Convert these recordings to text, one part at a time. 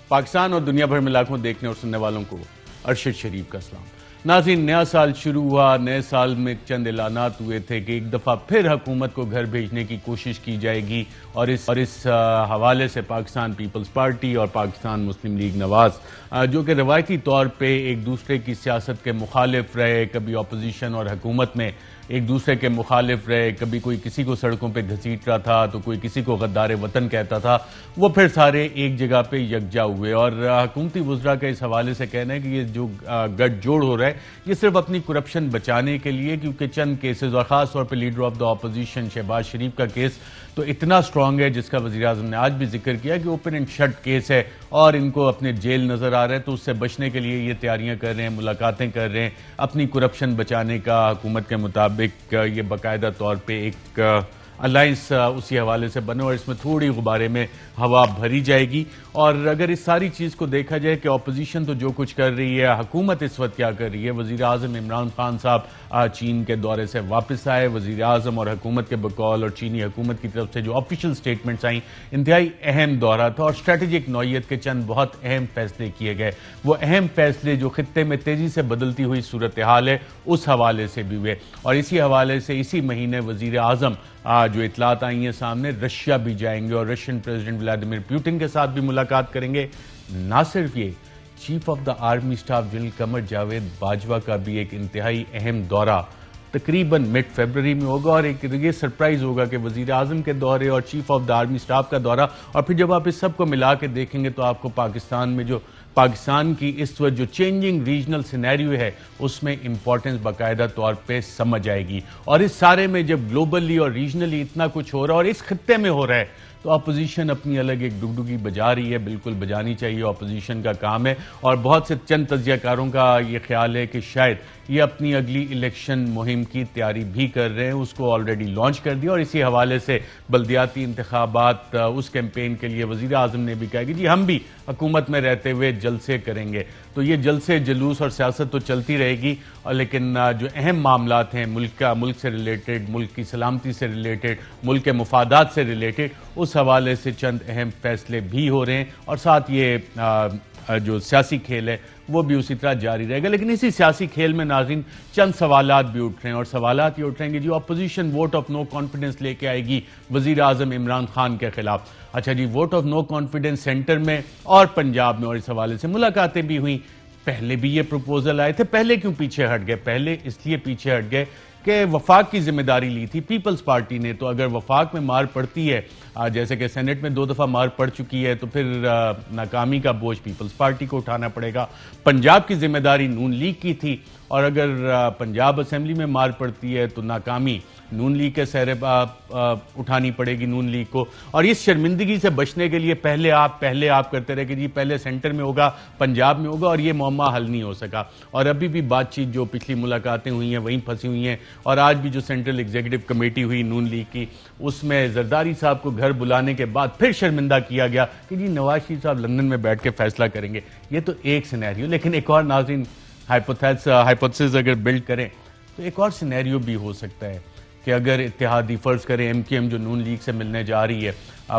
پاکستان اور دنیا بھر میں لاکھوں دیکھنے اور سننے والوں کو ارشد شریف کا سلام۔ ناظرین، نیا سال شروع ہوا، نئے سال میں چند اعلانات ہوئے تھے کہ ایک دفعہ پھر حکومت کو گھر بھیجنے کی کوشش کی جائے گی اور اس حوالے سے پاکستان پیپلز پارٹی اور پاکستان مسلم لیگ نواز جو کہ روایتی طور پہ ایک دوسرے کی سیاست کے مخالف رہے، کبھی اپوزیشن اور حکومت میں ایک دوسرے کے مخالف رہے، کبھی کوئی کسی کو سڑکوں پہ گھسیٹ رہا تھا تو کوئی کسی کو غدار وطن کہتا تھا، وہ پھر سارے ایک جگہ پہ یکجا ہوئے۔ اور حکومتی وزراء کا اس حوالے سے کہنا ہے کہ یہ جو گٹھ جوڑ ہو رہا ہے یہ صرف اپنی کرپشن بچانے کے لیے، کیونکہ چند کیسز اور خاص طور پہ leader of the opposition Shahbaz Sharif کا کیس تو اتنا سٹرونگ ہے جس کا وزیراعظم نے آج بھی ذکر کیا کہ اوپن اینڈ شٹ کیس ہے اور ان کو اپنے جیل نظر آ رہا ہے، تو اس سے بچنے کے لیے یہ تیاریاں کر رہے ہیں، ملاقاتیں کر رہے ہیں اپنی کرپشن بچانے کا۔ حکومت کے مطابق یہ باقاعدہ طور پہ ایک الائنس اسی حوالے سے بنے اور اس میں تھوڑی غبارے میں ہوا بھری جائے گی۔ اور اگر اس ساری چیز کو دیکھا جائے کہ اپوزیشن تو جو کچھ کر رہی ہے، حکومت اس وقت کیا کر رہی ہے، وزیر اعظم عمران خان صاحب چین کے دورے سے واپس آئے، وزیر اعظم اور حکومت کے بقول اور چینی حکومت کی طرف سے جو آفیشل سٹیٹمنٹس آئیں، انتہائی اہم دورہ تھا اور اسٹریٹجک نوعیت کے چند بہت اہم فیصلے کیے گئے۔ وہ اہم فیصلے جو خطے میں تیزی سے بدلتی ہوئی صورتحال ہے اس حوالے سے بھی ہوئے، اور اسی حوالے سے اسی مہینے وزیر اعظم جو اطلاعات آئی ہیں سامنے، رشیا بھی جائیں گے اور رشین پریزیڈنٹ ولادیمیر پوٹن کے ساتھ بھی ملاقات کریں گے۔ نہ صرف یہ، chief of the army staff general Qamar Javed Bajwa کا بھی ایک انتہائی اہم دورہ تقریباً مڈ فیبروری میں ہوگا، اور ایک یہ سرپرائز ہوگا کہ وزیر اعظم کے دورے اور chief of the army staff کا دورہ، اور پھر جب آپ اس سب کو ملا کے دیکھیں گے تو آپ کو پاکستان کی اس وقت جو چینجنگ ریجنل سینیریو ہے اس میں امپورٹنس باقاعدہ طور پہ سمجھ آئے گی۔ اور اس سارے میں جب گلوبلی اور ریجنلی اتنا کچھ ہو رہا ہے اور اس خطے میں ہو رہا ہے تو اپوزیشن اپنی الگ ایک ڈگڈگی بجا رہی ہے، بالکل بجانی چاہیے، اپوزیشن کا کام ہے۔ اور بہت سے چند تجزیہ کاروں کا یہ خیال ہے کہ شاید یہ اپنی اگلی الیکشن مہم کی تیاری بھی کر رہے ہیں، اس کو آلریڈی لانچ کر دیا، اور اسی حوالے سے بلدیاتی انتخابات اس کیمپین کے لیے وزیر اعظم نے بھی کہا کہ جی ہم بھی حکومت میں رہتے ہوئے جلسے کریں گے۔ تو یہ جلسے، جلوس اور سیاست تو چلتی رہے گی، لیکن جو اہم معاملات ہیں ملک سے ریلیٹڈ، ملک کی سلامتی سے ریلیٹڈ، ملک کے مفادات سے ریلیٹڈ، اس حوالے سے چند اہم فیصلے بھی ہو رہے ہیں، اور ساتھ یہ جو سیاسی کھیل ہے وہ بھی اسی طرح جاری رہے گا۔ لیکن اسی سیاسی کھیل میں ناظرین چند سوالات بھی اٹھ رہے ہیں، اور سوالات یہ اٹھ رہے ہیں کہ جو opposition vote of no confidence لے کے آئے گی وزیر اعظم عمران خان کے خلاف، اچھا جی vote of no confidence centre میں اور پنجاب میں، اور اس حوالے سے ملاقاتیں بھی ہوئیں۔ پہلے بھی یہ پروپوزل آئے تھے، پہلے کیوں پیچھے ہٹ گئے؟ پہلے اس لیے پیچھے ہٹ گئے کہ وفاق کی ذمہ داری لی تھی پیپلز پارٹی نے، تو اگر وفاق میں مار پڑتی ہے، جیسے کہ سینٹ میں 2 دفعہ مار پڑ چکی ہے، تو پھر ناکامی کا بوجھ پیپلز پارٹی کو اٹھانا پڑے گا۔ پنجاب کی ذمہ داری نون لیگ کی تھی، اور اگر پنجاب اسمبلی میں مار پڑتی ہے تو ناکامی نون لیگ کے سہرے اٹھانی پڑے گی نون لیگ کو۔ اور اس شرمندگی سے بچنے کے لیے پہلے آپ کرتے رہے کہ جی پہلے سینٹر میں ہوگا، پنجاب میں ہوگا، اور یہ معمہ حل نہیں ہو سکا۔ اور ابھی بھی بات چیت جو پچھلی ملاقاتیں ہوئی ہیں وہیں پھنسی ہوئی ہیں، اور آج بھی جو سینٹرل ایگزیکٹو کمیٹی ہوئی نون لیگ کی، اس میں زرداری صاحب کو گھر بلانے کے بعد پھر شرمندہ کیا گیا کہ جی نواز شریف صاحب لندن میں بیٹھ کے فیصلہ کریں گے۔ یہ تو ایک سینیریو، لیکن ایک اور ناظرین ہائپوتھیسس اگر بلڈ کریں تو ایک اور سینیریو بھی ہو سکتا ہے کہ اگر اتحادی فرض کریں ایم کیو ایم جو نون لیگ سے ملنے جا رہی ہے،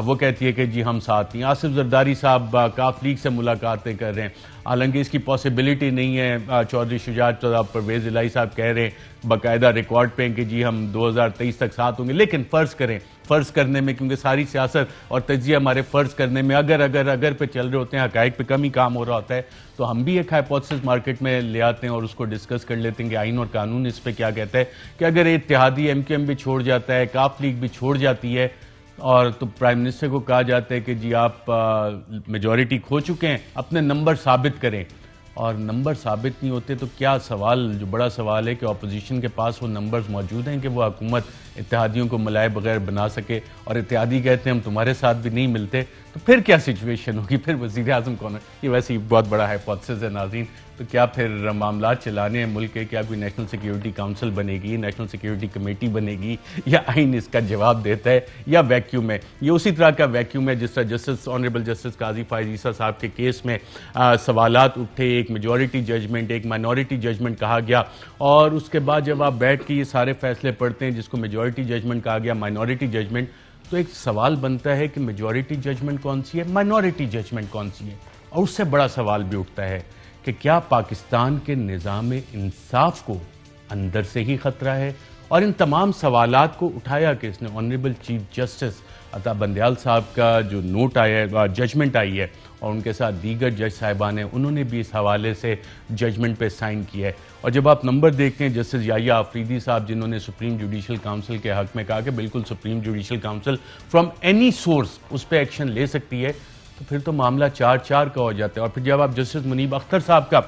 وہ کہتی ہے کہ جی ہم ساتھ ہیں، آصف زرداری صاحب کاف لیگ سے ملاقاتیں کر رہے ہیں، حالانکہ اس کی پاسبلٹی نہیں ہے، چودھری شجاعت صاحب، پرویز الہی صاحب کہہ رہے ہیں باقاعدہ ریکارڈ پہ کہ جی ہم 2023 تک ساتھ ہوں گے۔ لیکن فرض کرنے میں، کیونکہ ساری سیاست اور تجزیہ ہمارے فرض کرنے میں اگر پہ چل رہے ہوتے ہیں، حقائق پہ کم ہی کام ہو رہا ہوتا ہے، تو ہم بھی ایک ہائپوتھیسس مارکیٹ میں لے آتے ہیں اور اس کو ڈسکس کر لیتے ہیں کہ آئین اور قانون اس پہ کیا کہتا ہے کہ اگر اتحادی ایم کیو ایم بھی چھوڑ جاتا ہے، کاف لیگ بھی چھوڑ جاتی ہے، اور تو پرائم منسٹر کو کہا جاتا ہے کہ جی آپ میجورٹی کھو چکے ہیں، اپنے نمبر ثابت کریں، اور نمبر ثابت نہیں ہوتے تو کیا سوال، جو بڑا سوال ہے کہ اپوزیشن کے پاس وہ نمبرز موجود ہیں کہ وہ حکومت اتحادیوں کو ملائے بغیر بنا سکے، اور اتحادی کہتے ہیں ہم تمہارے ساتھ بھی نہیں ملتے، تو پھر کیا سچویشن ہوگی؟ پھر وزیر اعظم کون ہے؟ یہ ویسے ہی بہت بڑا ہائپوتھیسس ہے ناظرین۔ تو کیا پھر معاملات چلانے ہیں ملک کے؟ کیا کوئی نیشنل سیکیورٹی کاؤنسل بنے گی، نیشنل سیکیورٹی کمیٹی بنے گی، یا آئین اس کا جواب دیتا ہے، یا ویکیوم ہے؟ یہ اسی طرح کا ویکیوم ہے جس طرح آنریبل جسٹس قاضی فائز عیسیٰ صاحب کے کیس میں سوالات اٹھے، ایک میجورٹی ججمنٹ، ایک مائنورٹی ججمنٹ کہا گیا، اور اس کے بعد جب آپ بیٹھ کے یہ سارے فیصلے پڑھتے ہیں جس کو میجورٹی ججمنٹ کہا گیا، مائنورٹی ججمنٹ، تو ایک سوال بنتا ہے کہ میجورٹی ججمنٹ کون سی ہے، مائنورٹی ججمنٹ کون سی ہے؟ اور اس سے بڑا سوال بھی اٹھتا ہے کہ کیا پاکستان کے نظام انصاف کو اندر سے ہی خطرہ ہے؟ اور ان تمام سوالات کو اٹھایا کہ اس نے آنریبل چیف جسٹس عطا بندیال صاحب کا جو نوٹ آیا ہے، ججمنٹ آئی ہے، اور ان کے ساتھ دیگر جج صاحبان ہیں، انہوں نے بھی اس حوالے سے ججمنٹ پہ سائن کیا ہے. اور جب آپ نمبر دیکھتے ہیں جسٹس یحییٰ آفریدی صاحب جنہوں نے سپریم جوڈیشل کاؤنسل کے حق میں کہا کہ بالکل supreme judicial council from any source اس پہ ایکشن لے سکتی ہے، تو پھر تو معاملہ 4-4 کا ہو جاتا ہے. اور پھر جب آپ جسٹس منیب اختر صاحب کا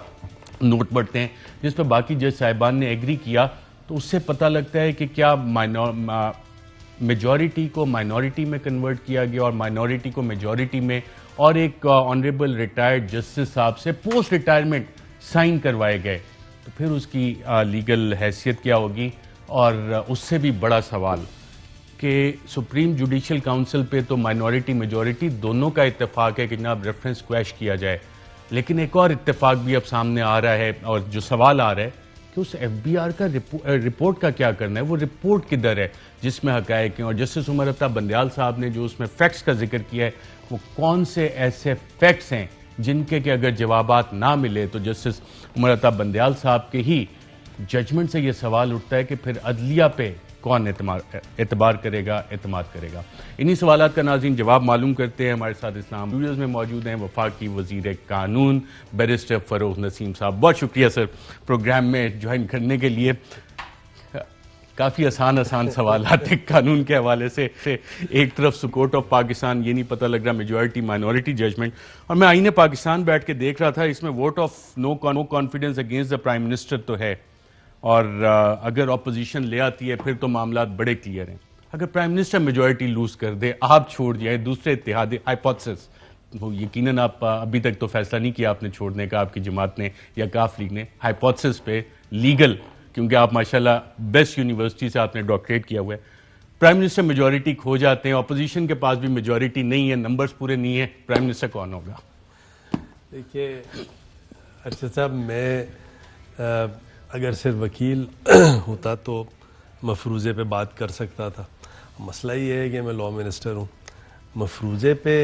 نوٹ پڑھتے ہیں جس پہ باقی جج صاحبان نے ایگری کیا، تو اس سے پتہ لگتا ہے کہ کیا میجورٹی کو مائنورٹی میں کنورٹ کیا گیا اور مائنورٹی کو میجورٹی میں، اور ایک آنریبل ریٹائرڈ جسٹس صاحب سے پوسٹ ریٹائرمنٹ سائن کروائے گئے، تو پھر اس کی لیگل حیثیت کیا ہوگی. اور اس سے بھی بڑا سوال کہ سپریم جوڈیشل کاؤنسل پہ تو مائنورٹی میجورٹی دونوں کا اتفاق ہے کہ جناب ریفرنس کویش کیا جائے، لیکن ایک اور اتفاق بھی اب سامنے آ رہا ہے اور جو سوال آ رہا ہے کہ اس ایف بی آر کا رپورٹ کا کیا کرنا ہے، وہ رپورٹ کدھر ہے جس میں حقائق ہیں. اور جسٹس عمر عطا بندیال صاحب نے جو اس میں فیکٹس کا ذکر کیا ہے، وہ کون سے ایسے فیکٹس ہیں جن کے کہ اگر جوابات نہ ملے تو جسٹس عمر عطا بندیال صاحب کے ہی ججمنٹ سے یہ سوال اٹھتا ہے کہ پھر عدلیہ پہ کون اعتبار کرے گا، اعتماد کرے گا. انہی سوالات کا ناظرین جواب معلوم کرتے ہیں. ہمارے ساتھ اسلام اسٹوڈیوز میں موجود ہیں وفاقی وزیر قانون بیرسٹر فروغ نسیم صاحب. بہت شکریہ سر پروگرام میں جوائن کرنے کے لیے. کافی آسان سوالات ہیں قانون کے حوالے سے. ایک طرف کورٹ آف پاکستان، یہ نہیں پتہ لگ رہا میجورٹی مائنورٹی ججمنٹ، اور میں آئین پاکستان بیٹھ کے دیکھ رہا تھا، اس میں vote of no confidence against the prime minister تو ہے، اور اگر اپوزیشن لے آتی ہے پھر تو معاملات بڑے کلیئر ہیں. اگر پرائم منسٹر میجورٹی لوز کر دے، آپ چھوڑ جائے، دوسرے اتحادی ہائپوتھسس، وہ یقیناً آپ ابھی تک تو فیصلہ نہیں کیا آپ نے چھوڑنے کا، آپ کی جماعت نے یا کاف لیگ نے، ہائپوتھسس پہ لیگل، کیونکہ آپ ماشاءاللہ بیسٹ یونیورسٹی سے آپ نے ڈاکٹریٹ کیا ہوا ہے، پرائم منسٹر میجورٹی کھو جاتے ہیں، اپوزیشن کے پاس بھی میجورٹی نہیں ہے، نمبرز پورے نہیں ہیں، پرائم منسٹر کون ہوگا؟ دیکھیے ارشد صاحب، میں اگر صرف وکیل ہوتا تو مفروضے پہ بات کر سکتا تھا. مسئلہ یہ ہے کہ میں لا منسٹر ہوں، مفروضے پہ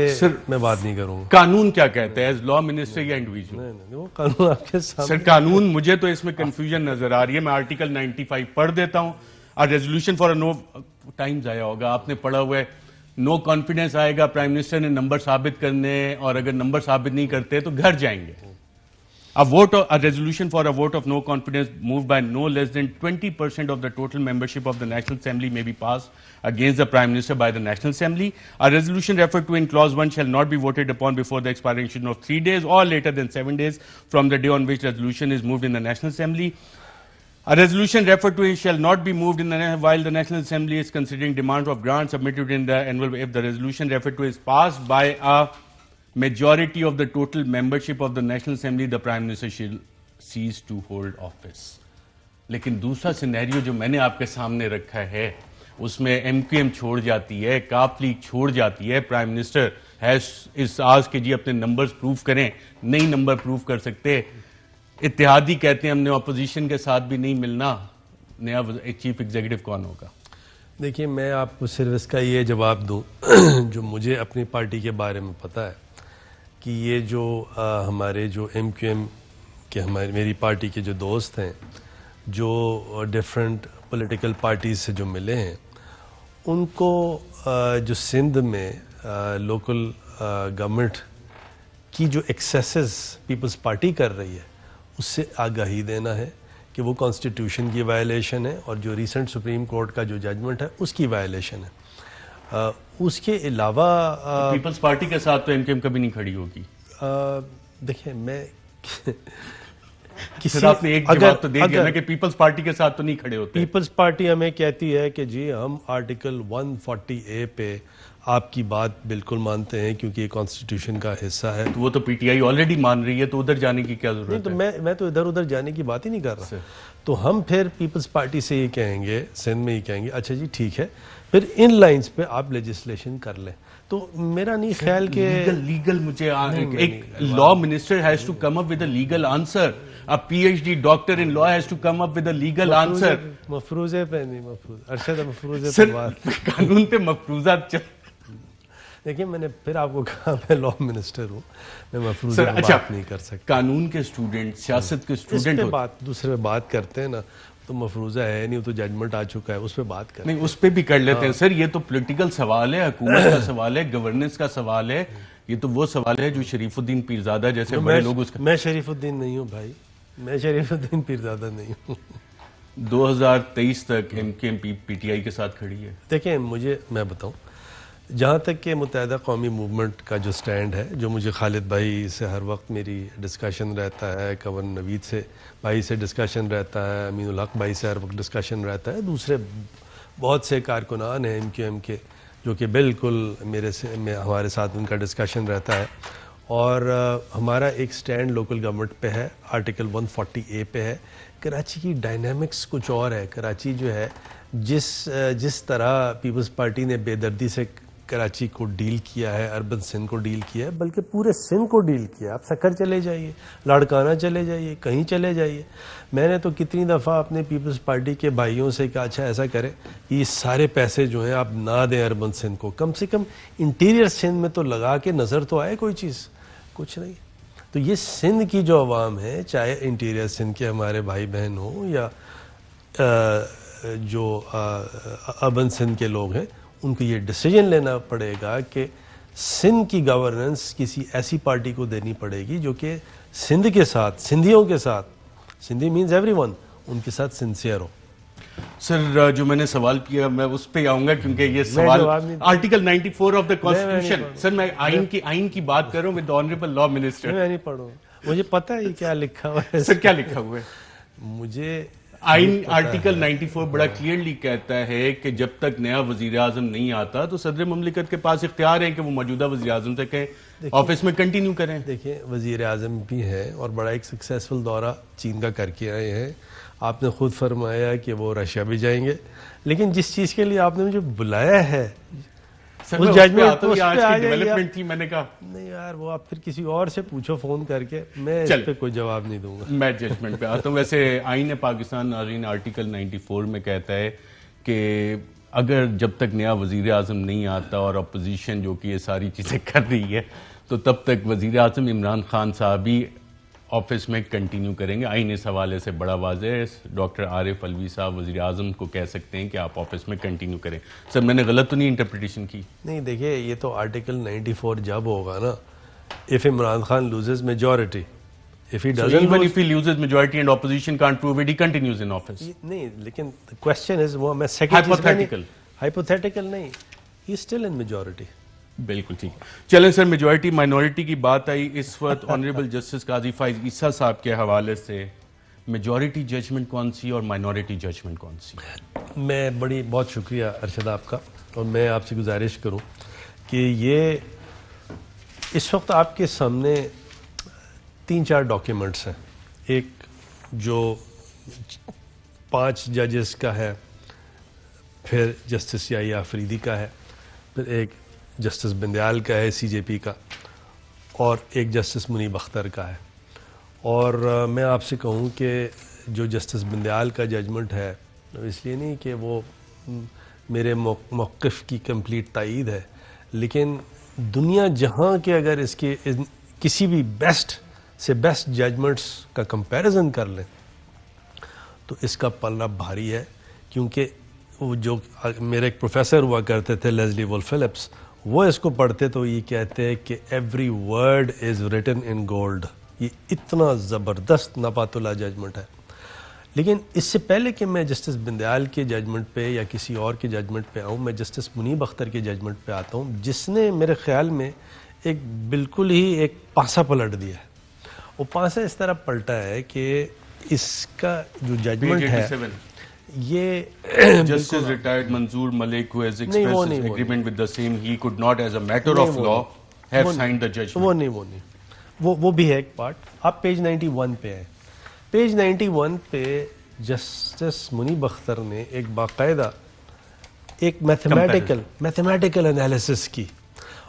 میں بات نہیں کروں گا. قانون کیا کہتا ہے ایز لا منسٹر یا انڈیویجول؟ نہیں، وہ قانون آپ کے سامنے. سر قانون، مجھے تو اس میں کنفیوژن نظر آ رہی ہے. میں آرٹیکل 95 پڑھ دیتا ہوں، اور ریزولوشن فار نو ٹائم ضائع ہوگا، آپ نے پڑھا ہوا ہے، نو کانفیڈنس آئے گا، پرائم منسٹر نے نمبر ثابت کرنے، اور اگر نمبر ثابت نہیں کرتے تو گھر جائیں گے. A resolution for a vote of no confidence moved by no less than 20% of the total membership of the National Assembly may be passed against the Prime Minister by the National Assembly. A resolution referred to in Clause 1 shall not be voted upon before the expiration of 3 days or later than 7 days from the day on which resolution is moved in the National Assembly. A resolution referred to shall not be moved while the National Assembly is considering demands of grants submitted in the annual. If the resolution referred to is passed by a majority of the total membership of the National Assembly, the Prime Minister shall cease to hold office. لیکن دوسرا scenario جو میں نے آپ کے سامنے رکھا ہے اس میں ایم کیو ایم چھوڑ جاتی ہے، کاف لیگ چھوڑ جاتی ہے، پرائم منسٹر ہے اس آج کے جی اپنے نمبرز پروف کریں، نہیں نمبر پروف کر سکتے، اتحادی کہتے ہیں ہم نے اپوزیشن کے ساتھ بھی نہیں ملنا، نیا چیف ایگزیکٹو کون ہوگا؟ دیکھیے میں آپ کو صرف اس کا یہ جواب دوں جو مجھے اپنی پارٹی کے بارے میں پتہ ہے کہ یہ جو ہمارے جو ایم کیو ایم کے میری پارٹی کے جو دوست ہیں جو ڈیفرنٹ پولیٹیکل پارٹیز سے جو ملے ہیں، ان کو جو سندھ میں لوکل گورنمنٹ کی جو ایکسیسز پیپلز پارٹی کر رہی ہے اس سے آگاہی دینا ہے کہ وہ کانسٹیٹیوشن کی وائلیشن ہے اور جو ریسنٹ سپریم کورٹ کا جو ججمنٹ ہے اس کی وائلیشن ہے. اس کے علاوہ پیپلز پارٹی کے ساتھ تو ایم کیو ایم کبھی نہیں کھڑی ہوگی. دیکھیں میں آپ نے ایک جواب تو دے دیا نا کہ پیپلز پارٹی کے ساتھ تو نہیں کھڑے ہوتے. پیپلز پارٹی ہمیں کہتی ہے کہ جی ہم آرٹیکل 140A پہ آپ کی بات بالکل مانتے ہیں کیونکہ یہ کانسٹیٹیوشن کا حصہ ہے. وہ تو پی ٹی آئی آلریڈی مان رہی ہے، تو ادھر جانے کی کیا ضرورت ہے؟ نہیں تو میں تو ادھر جانے کی بات ہی نہیں کر رہا. تو ہم پھر پیپلز پارٹی سے یہ کہیں گے، سندھ میں یہ کہیں گے اچھا جی ٹھیک ہے، پھر ان لائنز پہ آپ لیجسلیشن کر لیں. تو میرا نہیں خیال کہ لیگل مجھے ایک law minister has to come up with a legal answer. A PhD doctor in law has to come up with a legal answer. مفروضے پہ نہیں، ارشد مفروضے پہ بات قانون پہ مفروضات دیکھیں میں نے پھر آپ کو کہا میں لا منسٹر ہوں, میں مفروضہ بات نہیں کر سکتا. قانون کے اسٹوڈنٹ, سیاست کے اسٹوڈنٹ دوسرے پہ بات کرتے ہیں نا, تو مفروضہ ہے نہیں, تو ججمنٹ آ چکا ہے, اس پہ بات کرتے ہیں. نہیں, اس پہ بھی کر لیتے ہیں سر. یہ تو پولیٹیکل سوال ہے, حکومت کا سوال ہے, گورننس کا سوال ہے. یہ تو وہ سوال ہے جو شریف الدین پیرزادہ جیسے بڑے لوگ اس کا. میں شریف الدین نہیں ہوں بھائی, میں شریف الدین پیرزادہ نہیں ہوں. 2023 تک M Q M P T I کے ساتھ کھڑی ہے. دیکھیں میں بتاؤں, جہاں تک کہ متحدہ قومی موومنٹ کا جو سٹینڈ ہے, جو مجھے خالد بھائی سے ہر وقت میری ڈسکشن رہتا ہے, کنور نوید سے بھائی سے ڈسکشن رہتا ہے, امین الحق بھائی سے ہر وقت ڈسکشن رہتا ہے, دوسرے بہت سے کارکنان ہیں ایم کیو ایم کے جو کہ بالکل ہمارے ساتھ ان کا ڈسکشن رہتا ہے. اور ہمارا ایک سٹینڈ لوکل گورنمنٹ پہ ہے, آرٹیکل 140A پہ ہے. کراچی کی ڈائنامکس کچھ اور ہے. کراچی جو ہے جس طرح پیپلز پارٹی نے بے دردی سے کراچی کو ڈیل کیا ہے, اربن سندھ کو ڈیل کیا ہے, بلکہ پورے سندھ کو ڈیل کیا ہے. آپ سکر چلے جائیے, لاڑکانہ چلے جائیے, کہیں چلے جائیے. میں نے تو کتنی دفعہ اپنے پیپلز پارٹی کے بھائیوں سے کہا اچھا ایسا کریں یہ سارے پیسے جو ہیں آپ نہ دیں اربن سندھ کو, کم سے کم انٹیریئر سندھ میں تو لگا کے نظر تو آئے کوئی چیز. کچھ نہیں. تو یہ سندھ کی جو عوام ہے, چاہے انٹیریئر سندھ کے ہمارے بھائی بہن ہوں یا جو اربن سندھ کے لوگ ہیں, ان کو یہ ڈیسیجن لینا پڑے گا کہ سندھ کی گورننس کسی ایسی پارٹی کو دینی پڑے گی جو کہ سندھ کے ساتھ, سندھیوں کے ساتھ, سندھی مینز ایوری ون, ان کے ساتھ سنسیئر ہو. سر جو میں نے سوال کیا میں اس پہ آؤں گا کیونکہ یہ سوال آرٹیکل 94 آف دا کانسٹیٹیوشن. سر میں آئین کی بات کر رہا ہوں ود آنریبل لا منسٹر. میں نہیں پڑھوں, مجھے پتہ ہے کیا لکھا ہوا ہے. سر کیا لکھا ہوا ہے؟ مجھے آئین آرٹیکل 94 بڑا کلیئرلی کہتا ہے کہ جب تک نیا وزیر اعظم نہیں آتا تو صدر مملکت کے پاس اختیار ہے کہ وہ موجودہ وزیر اعظم سے کہیں آفس میں کنٹینیو کریں. دیکھیں وزیر اعظم بھی ہیں اور بڑا ایک سکسیسفل دورہ چین کا کر کے آئے ہیں. آپ نے خود فرمایا کہ وہ رشیا بھی جائیں گے, لیکن جس چیز کے لیے آپ نے مجھے بلایا ہے اس ڈیولپمنٹ تھی, میں نے کہا نہیں یار وہ آپ پھر کسی اور سے پوچھو فون کر کے, میں اس پہ کوئی جواب نہیں دوں گا. میں ججمنٹ پہ آتا ہوں. ویسے آئین پاکستان ناظرین آرٹیکل 94 میں کہتا ہے کہ اگر جب تک نیا وزیر اعظم نہیں آتا اور اپوزیشن جو کہ یہ ساری چیزیں کر رہی ہے تو تب تک وزیر اعظم عمران خان صاحب ہی آفس میں کنٹینیو کریں گے. آئین اس حوالے سے بڑا واضح ہے. ڈاکٹر عارف علوی صاحب وزیر اعظم کو کہہ سکتے ہیں کہ آپ آفس میں کنٹینیو کریں. سر میں نے غلط تو نہیں انٹرپریٹیشن کی؟ نہیں دیکھیے یہ تو آرٹیکل 94 جب ہوگا نا, if Imran Khan loses majority, if he doesn't even if he loses majority and opposition can't prove it, he continues in office. نہیں لیکن the question is وہ میں hypothetical نہیں, he is still in majority. بالکل ٹھیک. چلیں سر میجورٹی مائنورٹی کی بات آئی اس وقت آنریبل جسٹس قاضی فائز عیسیٰ صاحب کے حوالے سے, میجورٹی ججمنٹ کون سی اور مائنورٹی ججمنٹ کون سی؟ میں بہت شکریہ ارشد آپ کا, اور میں آپ سے گزارش کروں کہ یہ اس وقت آپ کے سامنے 3-4 ڈاکیومنٹس ہیں. ایک جو 5 ججز کا ہے, پھر جسٹس یحییٰ آفریدی کا ہے, پھر ایک جسٹس بندیال کا ہے سی جے پی کا, اور ایک جسٹس منیب اختر کا ہے. اور میں آپ سے کہوں کہ جو جسٹس بندیال کا ججمنٹ ہے, اس لیے نہیں کہ وہ میرے موقف کی کمپلیٹ تائید ہے, لیکن دنیا جہاں کے اگر اس کے کسی بھی بیسٹ ججمنٹس کا کمپیریزن کر لیں تو اس کا پلہ بھاری ہے. کیونکہ وہ جو میرے ایک پروفیسر ہوا کرتے تھے لیزلی وول فلپس, وہ اس کو پڑھتے تو یہ کہتے ہیں کہ every word is written in gold. یہ اتنا زبردست ناپاتلا ججمنٹ ہے. لیکن اس سے پہلے کہ میں جسٹس بندیال کے ججمنٹ پہ یا کسی اور کے ججمنٹ پہ آؤں, میں جسٹس منیب اختر کے ججمنٹ پہ آتا ہوں, جس نے میرے خیال میں ایک بالکل ہی ایک پاسا پلٹ دیا ہے. وہ پاسا اس طرح پلٹا ہے کہ اس کا جو ججمنٹ ہے یہ Justice retired Manzoor Malik, who has expressed his agreement with the same, he could not as a matter of law have signed the judgment. وہ بھی ہے ایک پارٹ. آپ پیج 91 پہ ہیں. پیج 91 پہ جسٹس منیب اختر نے ایک باقاعدہ ایک میتھمیٹیکل انالیسس کی,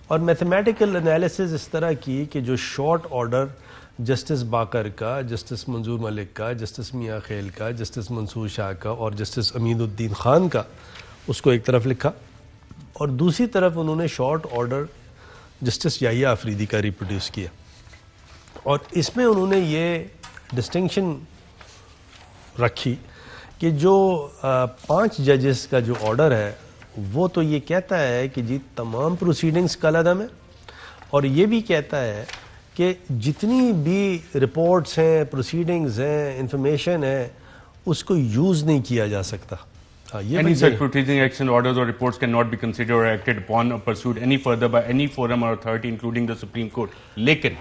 اور میتھمیٹیکل انالیسس اس طرح کی کہ جو شارٹ آرڈر جسٹس باقر کا, جسٹس منظور ملک کا, جسٹس میاں خیل کا, جسٹس منصور شاہ کا اور جسٹس امین الدین خان کا, اس کو ایک طرف لکھا, اور دوسری طرف انہوں نے شارٹ آرڈر جسٹس یحییٰ آفریدی کا ریپروڈیوس کیا، اور اس میں انہوں نے یہ ڈسٹنکشن رکھی کہ جو 5 ججز کا جو آرڈر ہے وہ تو یہ کہتا ہے کہ جی تمام پروسیڈنگز کالعدم ہے، اور یہ بھی کہتا ہے کہ جتنی بھی رپورٹس ہیں، پروسیڈنگز ہیں، انفارمیشن ہے، اس کو یوز نہیں کیا جا سکتا. Any such proceeding, action, orders or reports cannot be considered or acted upon or pursued any further by any forum or authority including the Supreme Court. لیکن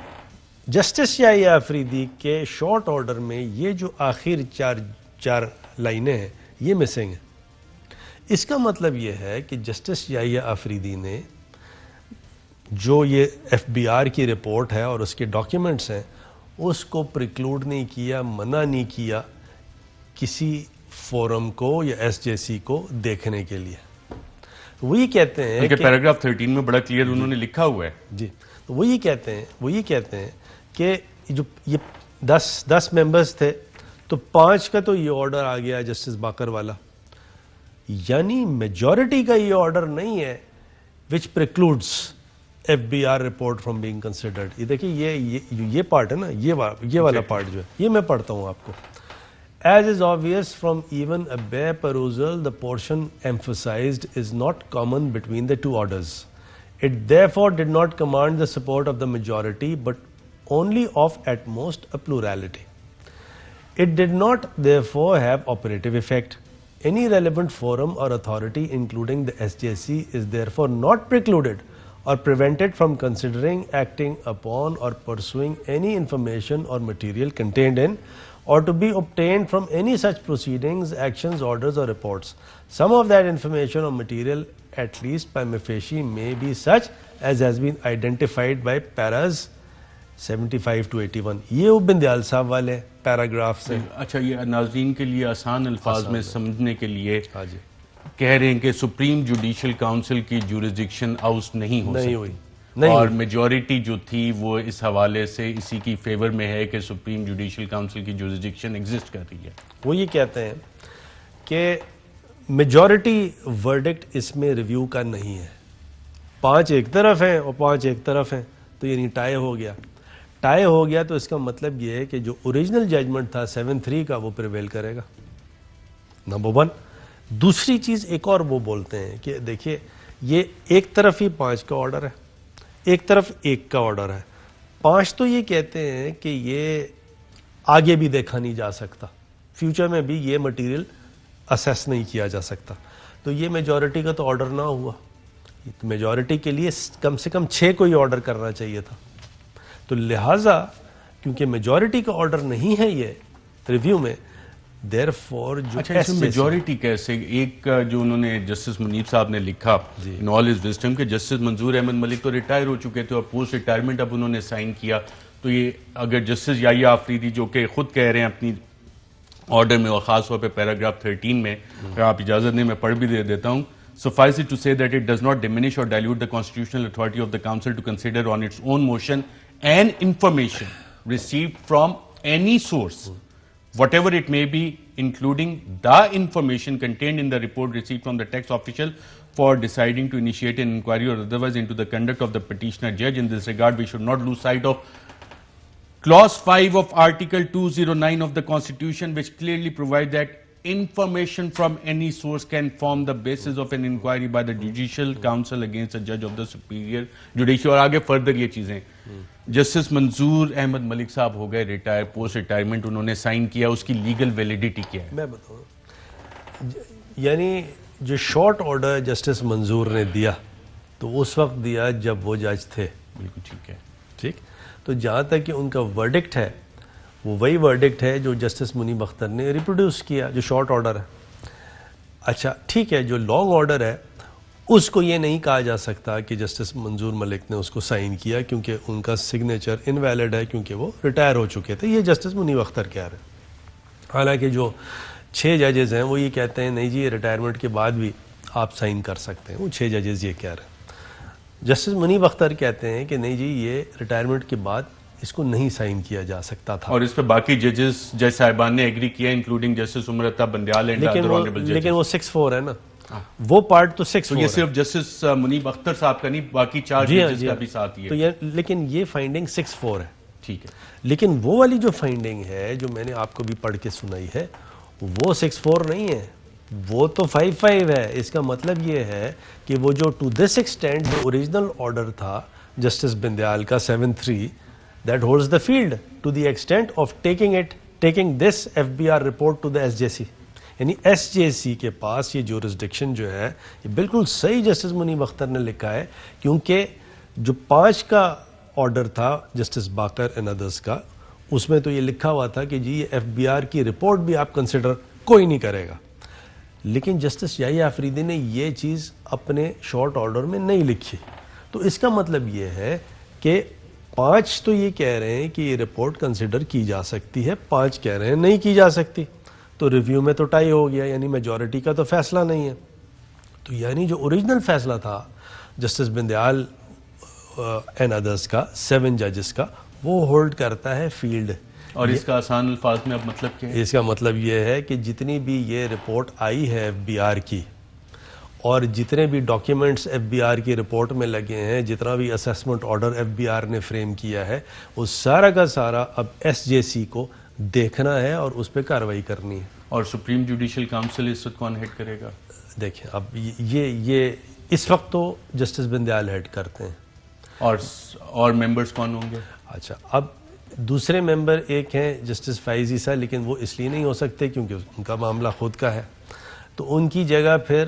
جسٹس یحییٰ آفریدی کے شارٹ آرڈر میں یہ جو آخر چار لائنیں ہیں یہ مسنگ ہیں. اس کا مطلب یہ ہے کہ جسٹس یحییٰ آفریدی نے جو یہ ایف بی آر کی رپورٹ ہے اور اس کے ڈاکیومنٹس ہیں اس کو پریکلوڈ نہیں کیا، منع نہیں کیا کسی فورم کو یا ایس جے سی کو دیکھنے کے لیے. وہی کہتے ہیں کہ پیراگراف 13 میں بڑا کلیئر انہوں نے لکھا ہوا ہے. جی تو وہی کہتے ہیں کہ جو یہ 10 ممبرز تھے تو 5 کا تو یہ آرڈر آ گیا جسٹس باقر والا، یعنی میجورٹی کا یہ آرڈر نہیں ہے which precludes FBR report from being considered. یہ دیکھیں یہ پارٹ ہے نا، یہ والا پارٹ جو ہے یہ میں پڑھتا ہوں آپ کو. As is obvious from even a bare perusal, the portion emphasized is not common between the two orders. It therefore did not command the support of the majority, but only of at most a plurality. It did not therefore have operative effect. Any relevant forum or authority, including the SJC, is therefore not precluded or prevented from considering, acting upon, or pursuing any information or material contained in or to be obtained from any such proceedings, actions, orders or reports. Some of that information or material, at least prima facie, may be such as has been identified by paras 75 to 81. یہ بندیال صاحب والے paragraph سے. اچھا، یہ ناظرین کے لیے آسان الفاظ میں سمجھنے کے لیے کہہ رہے ہیں کہ سپریم جوڈیشل کاؤنسل کی جورسڈکشن آؤس نہیں ہو سکتی، اور میجورٹی جو تھی وہ اس حوالے سے اسی کی فیور میں ہے کہ سپریم جوڈیشل کاؤنسل کی جورسڈکشن ایگزسٹ کر رہی ہے. وہ یہ کہتے ہیں کہ میجورٹی ورڈکٹ اس میں ریویو کا نہیں ہے. 5 ایک طرف ہیں اور 5 ایک طرف ہیں، تو یعنی ٹائی ہو گیا تو اس کا مطلب یہ ہے کہ جو اوریجنل ججمنٹ تھا 7-3 کا وہ پریویل کرے گا. نمبر 1. دوسری چیز ایک اور وہ بولتے ہیں کہ دیکھیے یہ ایک طرف ہی 5 کا آرڈر ہے، ایک طرف 1 کا آرڈر ہے. 5 تو یہ کہتے ہیں کہ یہ آگے بھی دیکھا نہیں جا سکتا، فیوچر میں بھی یہ مٹیریل اسیس نہیں کیا جا سکتا. تو یہ میجورٹی کا تو آرڈر نہ ہوا، میجورٹی کے لیے کم سے کم 6 کو ہی آرڈر کرنا چاہیے تھا. تو لہٰذا کیونکہ میجورٹی کا آرڈر نہیں ہے یہ ریویو میں، دیر فور جو میجورٹی کیسے ایک جو انہوں نے جسٹس منیب صاحب نے لکھا ان آل ہز وزڈم کہ جسٹس منظور احمد ملک تو ریٹائر ہو چکے تھے اور پوسٹ ریٹائرمنٹ اب انہوں نے سائن کیا. تو یہ اگر جسٹس یحییٰ آفریدی جو کہ خود کہہ رہے ہیں اپنی آرڈر میں اور خاص طور پہ پیراگراف 13 میں، اگر آپ اجازت دیں میں پڑھ بھی دے دیتا ہوں. Suffice it to say that it does not diminish or dilute the constitutional authority of the council to consider on its own motion and information received from any source, whatever it may be, including the information contained in the report received from the tax official, for deciding to initiate an inquiry or otherwise into the conduct of the petitioner judge. In this regard, we should not lose sight of Clause 5 of Article 209 of the Constitution, which clearly provides that information from any source can form the basis of an inquiry by the Judicial Council against a judge of the Superior Judiciary. اور آگے further یہ چیزیں justice منظور احمد ملک صاحب ہو گئے retire, post retirement انہوں نے sign کیا، اس کی لیگل ویلیڈیٹی کیا ہے؟ میں بتاؤں، یعنی جو شارٹ آرڈر جسٹس منظور نے دیا تو اس وقت دیا جب وہ جج تھے. بالکل ٹھیک ہے، ٹھیک. تو جہاں تک کہ ان کا ورڈکٹ ہے وہ وہی ورڈکٹ ہے جو جسٹس منیب اختر نے ریپروڈیوس کیا، جو شارٹ آرڈر ہے. اچھا ٹھیک ہے، جو لانگ آرڈر ہے اس کو یہ نہیں کہا جا سکتا کہ جسٹس منظور ملک نے اس کو سائن کیا کیونکہ ان کا سگنیچر انویلڈ ہے کیونکہ وہ ریٹائر ہو چکے تھے. یہ جسٹس منیب اختر کہہ رہے ہیں. حالانکہ جو 6 ججز ہیں وہ یہ کہتے ہیں نہیں جی یہ ریٹائرمنٹ کے بعد بھی آپ سائن کر سکتے ہیں. وہ 6 ججز یہ کہہ رہے ہیں. جسٹس منیب اختر کہتے ہیں کہ نہیں جی یہ ریٹائرمنٹ کے بعد اس کو نہیں سائن کیا جا سکتا تھا. اور اس پہ باقی جج صاحبان نے ایگری کیا including justice Umar Ata Bandial and other honourable ججز. لیکن وہ 6-4 ہے نا، وہ پارٹ تو 6 تو یہ صرف جسٹس منیب اختر صاحب کا نہیں، باقی 4 ججز کا بھی ساتھ ہی ہے. لیکن یہ فائنڈنگ 6-4 ہے. ٹھیک ہے. لیکن وہ والی جو فائنڈنگ ہے جو میں نے آپ کو بھی پڑھ کے سنائی ہے وہ 6-4 نہیں ہے، وہ تو 5-5 ہے. اس کا مطلب یہ ہے کہ وہ جو ٹو دس ایکسٹینٹ جو اوریجنل آرڈر تھا جسٹس بندیال کا 7-3 that holds the field to the extent of taking this FBR report to the SJC. یعنی ایس جے سی کے پاس یہ جورسڈکشن جو ہے یہ بالکل صحیح جسٹس منیب اختر نے لکھا ہے، کیونکہ جو 5 کا آرڈر تھا جسٹس باقر اینڈ ادرس کا، اس میں تو یہ لکھا ہوا تھا کہ جی ایف بی آر کی رپورٹ بھی آپ کنسیڈر کوئی نہیں کرے گا. لیکن جسٹس یحییٰ آفریدی نے یہ چیز اپنے شارٹ آرڈر میں نہیں لکھی. تو اس کا مطلب یہ ہے کہ 5 تو یہ کہہ رہے ہیں کہ یہ رپورٹ کنسیڈر کی جا سکتی ہے، 5 کہہ رہے ہیں نہیں کی جا سکتی. تو ریویو میں تو ٹائی ہو گیا، یعنی میجورٹی کا تو فیصلہ نہیں ہے. تو یعنی جو اوریجنل فیصلہ تھا جسٹس بندیال اینڈ ادرس کا 7 ججز کا، وہ ہولڈ کرتا ہے فیلڈ. اور اس کا آسان الفاظ میں اب مطلب کیا ہے؟ اس کا مطلب یہ ہے کہ جتنی بھی یہ رپورٹ آئی ہے ایف بی آر کی اور جتنے بھی ڈاکیومنٹس ایف بی آر کی رپورٹ میں لگے ہیں، جتنا بھی assessment order F B R نے فریم کیا ہے، وہ سارا کا سارا اب ایس جے سی کو دیکھنا ہے اور اس پہ کارروائی کرنی ہے. اور سپریم جوڈیشل کاؤنسل اس وقت کون ہیڈ کرے گا؟ دیکھیں اب یہ اس وقت تو جسٹس بندیال ہیڈ کرتے ہیں. اور ممبرز کون ہوں گے؟ اچھا، اب دوسرے ممبر ایک ہیں جسٹس فائز عیسیٰ، لیکن وہ اس لیے نہیں ہو سکتے کیونکہ ان کا معاملہ خود کا ہے. تو ان کی جگہ پھر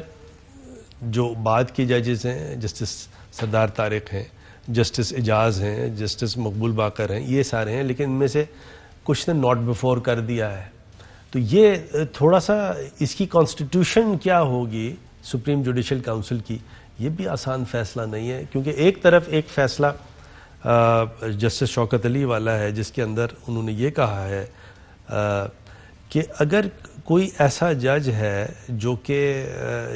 جو بعد کے ججز ہیں، جسٹس سردار طارق ہیں، جسٹس اعجاز ہیں، جسٹس مقبول باقر ہیں، یہ سارے ہیں. لیکن ان میں سے کچھ نے ناٹ بفور کر دیا ہے. تو یہ تھوڑا سا اس کی کانسٹیٹیوشن کیا ہوگی سپریم جوڈیشل کاؤنسل کی، یہ بھی آسان فیصلہ نہیں ہے. کیونکہ ایک طرف ایک فیصلہ جسٹس شوکت علی والا ہے جس کے اندر انہوں نے یہ کہا ہے کہ اگر کوئی ایسا جج ہے جو کہ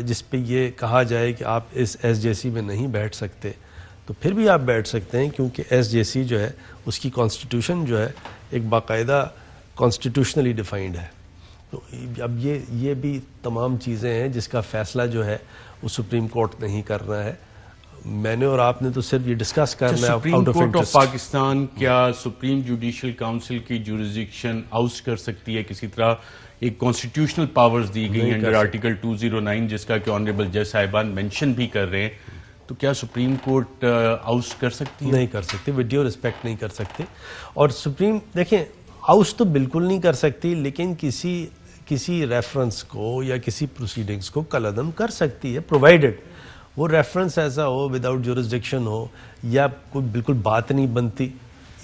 جس پہ یہ کہا جائے کہ آپ اس ایس جے سی میں نہیں بیٹھ سکتے، تو پھر بھی آپ بیٹھ سکتے ہیں، کیونکہ ایس جے سی جو ہے اس کی کانسٹیٹیوشن جو ہے ایک باقاعدہ کانسٹیٹیوشنلی ڈیفائنڈ ہے. تو اب یہ بھی تمام چیزیں ہیں جس کا فیصلہ جو ہے وہ سپریم کورٹ نہیں کرنا ہے. میں نے اور آپ نے تو صرف یہ ڈسکس کرنا ہے. سپریم کورٹ آف پاکستان کیا سپریم جوڈیشل کاؤنسل کی جورسڈکشن آؤٹ کر سکتی ہے کسی طرح؟ ایک کانسٹیٹیوشنل پاورز دی گئی ہیں انڈر آرٹیکل 209 جس کا کہ آنریبل جج صاحبان مینشن بھی کر رہے ہیں. تو کیا سپریم کورٹ آؤٹ کر سکتی ہے؟ نہیں کر سکتی، ود ڈیو ریسپیکٹ نہیں کر سکتی. اور سپریم دیکھیں آؤٹ تو بالکل نہیں کر سکتی، لیکن کسی ریفرنس کو یا کسی پروسیڈنگز کو کالعدم کر سکتی ہے، پرووائڈڈ وہ ریفرنس ایسا ہو وداؤٹ جورسڈکشن ہو یا کوئی بالکل بات نہیں بنتی.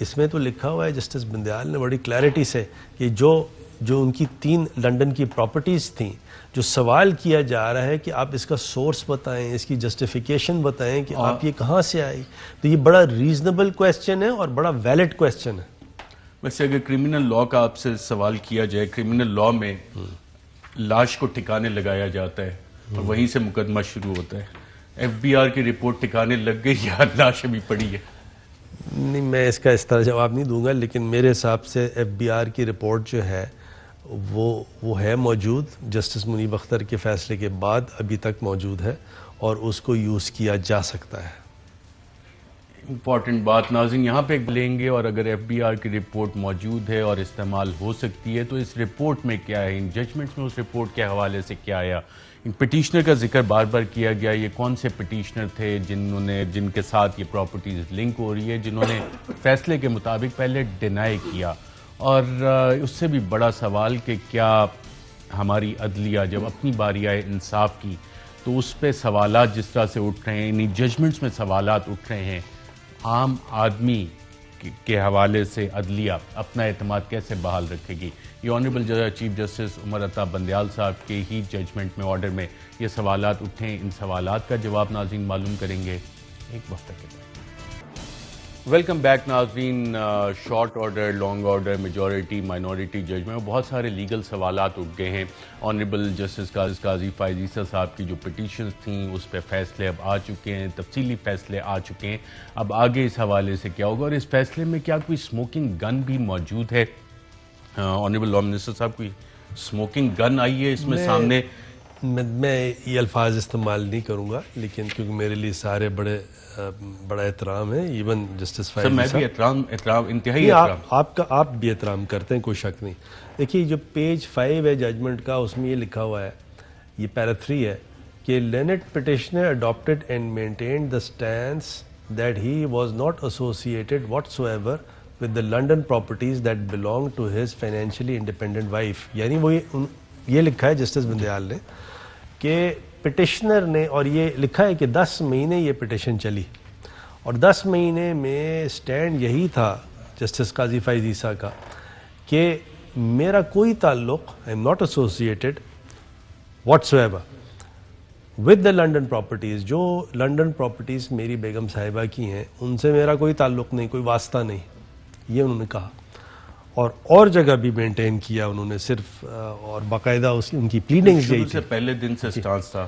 اس میں تو لکھا ہوا ہے جسٹس بندیال نے بڑی کلیئرٹی سے کہ جو ان کی 3 لنڈن کی پراپرٹیز تھیں، جو سوال کیا جا رہا ہے کہ آپ اس کا سورس بتائیں، اس کی جسٹیفیکیشن بتائیں کہ آپ یہ کہاں سے آئی. تو یہ بڑا ریزنیبل کویسچن ہے اور بڑا ویلڈ کویسچن ہے. ویسے اگر کرمنل لاء کا آپ سے سوال کیا جائے، کرمنل لاء میں لاش کو ٹھکانے لگایا جاتا ہے اور وہیں سے مقدمہ شروع ہوتا ہے. ایف بی آر کی رپورٹ ٹھکانے لگ گئی یا لاش ابھی پڑی ہے؟ نہیں، میں اس کا اس طرح جواب نہیں دوں گا، لیکن میرے حساب سے ایف بی آر کی رپورٹ جو ہے وہ ہے موجود، جسٹس منیب اختر کے فیصلے کے بعد ابھی تک موجود ہے اور اس کو یوز کیا جا سکتا ہے. امپورٹنٹ بات ناظرین یہاں پہ لیں گے، اور اگر ایف بی آر کی رپورٹ موجود ہے اور استعمال ہو سکتی ہے تو اس رپورٹ میں کیا ہے، ان ججمنٹس میں اس رپورٹ کے حوالے سے کیا آیا. ان پٹیشنر کا ذکر بار بار کیا گیا. یہ کون سے پٹیشنر تھے جن کے ساتھ یہ پراپرٹیز لنک ہو رہی ہے، جنہوں نے فیصلے کے مطابق پہلے ڈینائی کیا؟ اور اس سے بھی بڑا سوال کہ کیا ہماری عدلیہ جب اپنی باری آئے انصاف کی تو اس پہ سوالات جس طرح سے اٹھ رہے ہیں، انہی ججمنٹس میں سوالات اٹھ رہے ہیں، عام آدمی کے حوالے سے عدلیہ اپنا اعتماد کیسے بحال رکھے گی؟ یہ honourable chief justice Umar Ata Bandial صاحب کے ہی ججمنٹ میں آرڈر میں یہ سوالات اٹھیں. ان سوالات کا جواب ناظرین معلوم کریں گے ایک وقت کے بعد. ویلکم بیک ناظرین. Short order, long order, majority, minority جج میں بہت سارے لیگل سوالات اٹھ گئے ہیں. آنریبل جسٹس قاضی فائز عیسیٰ صاحب کی جو پٹیشنز تھیں اس پہ فیصلے اب آ چکے ہیں، تفصیلی فیصلے آ چکے ہیں. اب آگے اس حوالے سے کیا ہوگا، اور اس فیصلے میں کیا کوئی اسموکنگ گن بھی موجود ہے؟ آنریبل لا منسٹر صاحب کوئی اسموکنگ گن آئی ہے اس میں سامنے میں یہ الفاظ استعمال نہیں کروں گا، لیکن کیونکہ میرے لیے سارے بڑا احترام ہے، ایون جسٹس سر میں بھی احترام انتہائی احترام آپ بھی احترام کرتے ہیں، کوئی شک نہیں. دیکھیے جو پیج 5 ہے ججمنٹ کا، اس میں یہ لکھا ہوا ہے، یہ پیرا 3 ہے کہ learned petitioner adopted and maintained the stance that he was not associated whatsoever with the London properties that belong to his financially independent wife. یعنی وہ یہ لکھا ہے جسٹس بندیال نے کہ پٹیشنر نے، اور یہ لکھا ہے کہ 10 مہینے یہ پٹیشن چلی، اور 10 مہینے میں سٹینڈ یہی تھا جسٹس قاضی فائز عیسیٰ کا کہ میرا کوئی تعلق، I am not associated whatsoever with the London properties, جو لنڈن پراپرٹیز میری بیگم صاحبہ کی ہیں ان سے میرا کوئی تعلق نہیں، کوئی واسطہ نہیں، یہ انہوں نے کہا. اور جگہ بھی مینٹین کیا انہوں نے، صرف اور باقاعدہ ان کی پلیڈنگز یہی سے پہلے دن سے سٹانس تھا.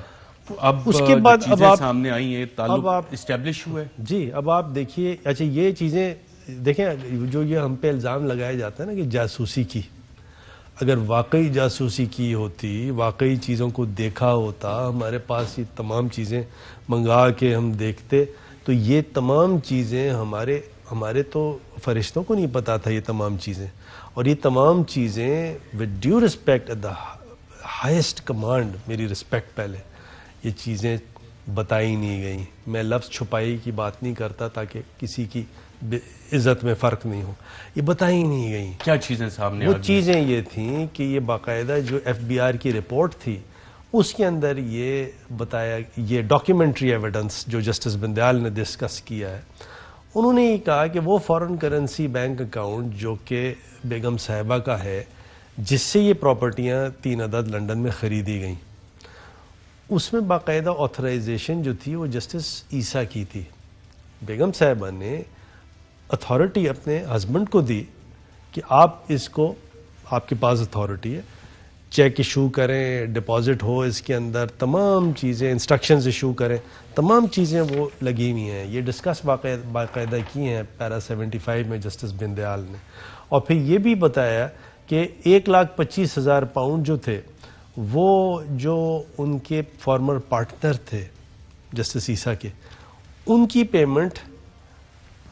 اب اس کے بعد اب آپ سامنے آئی ہیں، تعلق اسٹیبلش ہوا ہے. جی اب آپ دیکھیے، اچھا یہ چیزیں دیکھیں، جو یہ ہم پہ الزام لگایا جاتا ہے نا کہ جاسوسی کی، اگر واقعی جاسوسی کی ہوتی، واقعی چیزوں کو دیکھا ہوتا، ہمارے پاس یہ تمام چیزیں منگا کے ہم دیکھتے، تو یہ تمام چیزیں ہمارے تو فرشتوں کو نہیں پتا تھا یہ تمام چیزیں. اور یہ تمام چیزیں with due respect at the highest command, میری رسپیکٹ پہلے، یہ چیزیں بتائی نہیں گئیں. میں لفظ چھپائی کی بات نہیں کرتا تاکہ کسی کی عزت میں فرق نہیں ہو، یہ بتائی نہیں گئیں. کیا چیزیں سامنے؟ وہ چیزیں یہ تھیں کہ یہ باقاعدہ جو FBR کی رپورٹ تھی اس کے اندر یہ بتایا، یہ ڈاکیومنٹری ایویڈنس جو جسٹس بندیال نے ڈسکس کیا ہے، انہوں نے یہ کہا کہ وہ فارن کرنسی بینک اکاؤنٹ جو کہ بیگم صاحبہ کا ہے، جس سے یہ پراپرٹیاں 3 عدد لنڈن میں خریدی گئیں، اس میں باقاعدہ آتھرائزیشن جو تھی وہ جسٹس عیسیٰ کی تھی. بیگم صاحبہ نے اتھارٹی اپنے ہسبینڈ کو دی کہ آپ اس کو، آپ کے پاس اتھارٹی ہے، چیک ایشو کریں، ڈپازٹ ہو اس کے اندر، تمام چیزیں، انسٹرکشنز ایشو کریں، تمام چیزیں وہ لگی ہوئی ہیں. یہ ڈسکس باقاعدہ کی ہیں پیرا 75 میں جسٹس بندیال نے. اور پھر یہ بھی بتایا کہ 1,25,000 پاؤنڈ جو تھے، وہ جو ان کے فارمر پارٹنر تھے جسٹس عیسیٰ کے، ان کی پیمنٹ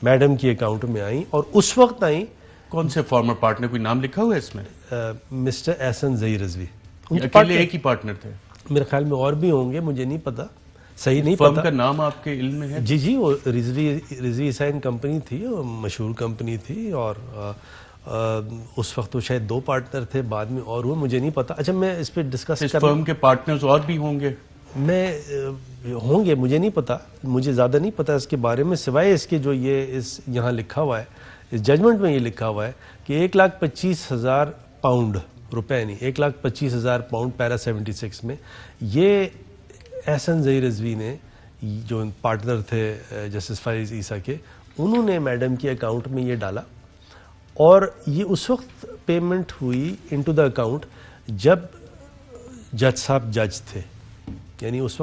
میڈم کی اکاؤنٹ میں آئیں، اور اس وقت آئیں. کون سے فارمر پارٹنر، کوئی نام لکھا ہوا ہے اس میں؟ مسٹر احسن ظہیر رضوی. اکیلے ایک ہی پارٹنر تھے؟ میرے خیال میں اور بھی ہوں گے، مجھے نہیں پتا، صحیح نہیں فرم پتا. کا نام آپ کے علم میں ہے؟ جی وہ رضوی حسین کمپنی تھی، مشہور کمپنی تھی، اور اس وقت تو شاید 2 پارٹنر تھے، بعد میں اور ہوئے، مجھے نہیں پتا. اچھا میں اس پہ ڈسکس اس فرم کے پارٹنرز اور بھی ہوں گے؟ ہوں گے، مجھے نہیں پتا، مجھے زیادہ نہیں پتا اس کے بارے میں، سوائے اس کے جو یہ یہاں لکھا ہوا ہے، اس ججمنٹ میں یہ لکھا ہوا ہے کہ 1,25,000 پاؤنڈ، روپے نہیں، 1,25,000 پاؤنڈ پیرا 76 میں یہ احسن ظہیر رضوی نے، جو پارٹنر تھے جسٹس فائز عیسیٰ کے، انہوں نے میڈم کے اکاؤنٹ میں یہ ڈالا. اور یہ اس وقت پیمنٹ ہوئی انٹو دا اکاؤنٹ جب جج صاحب جج تھے، یعنی اس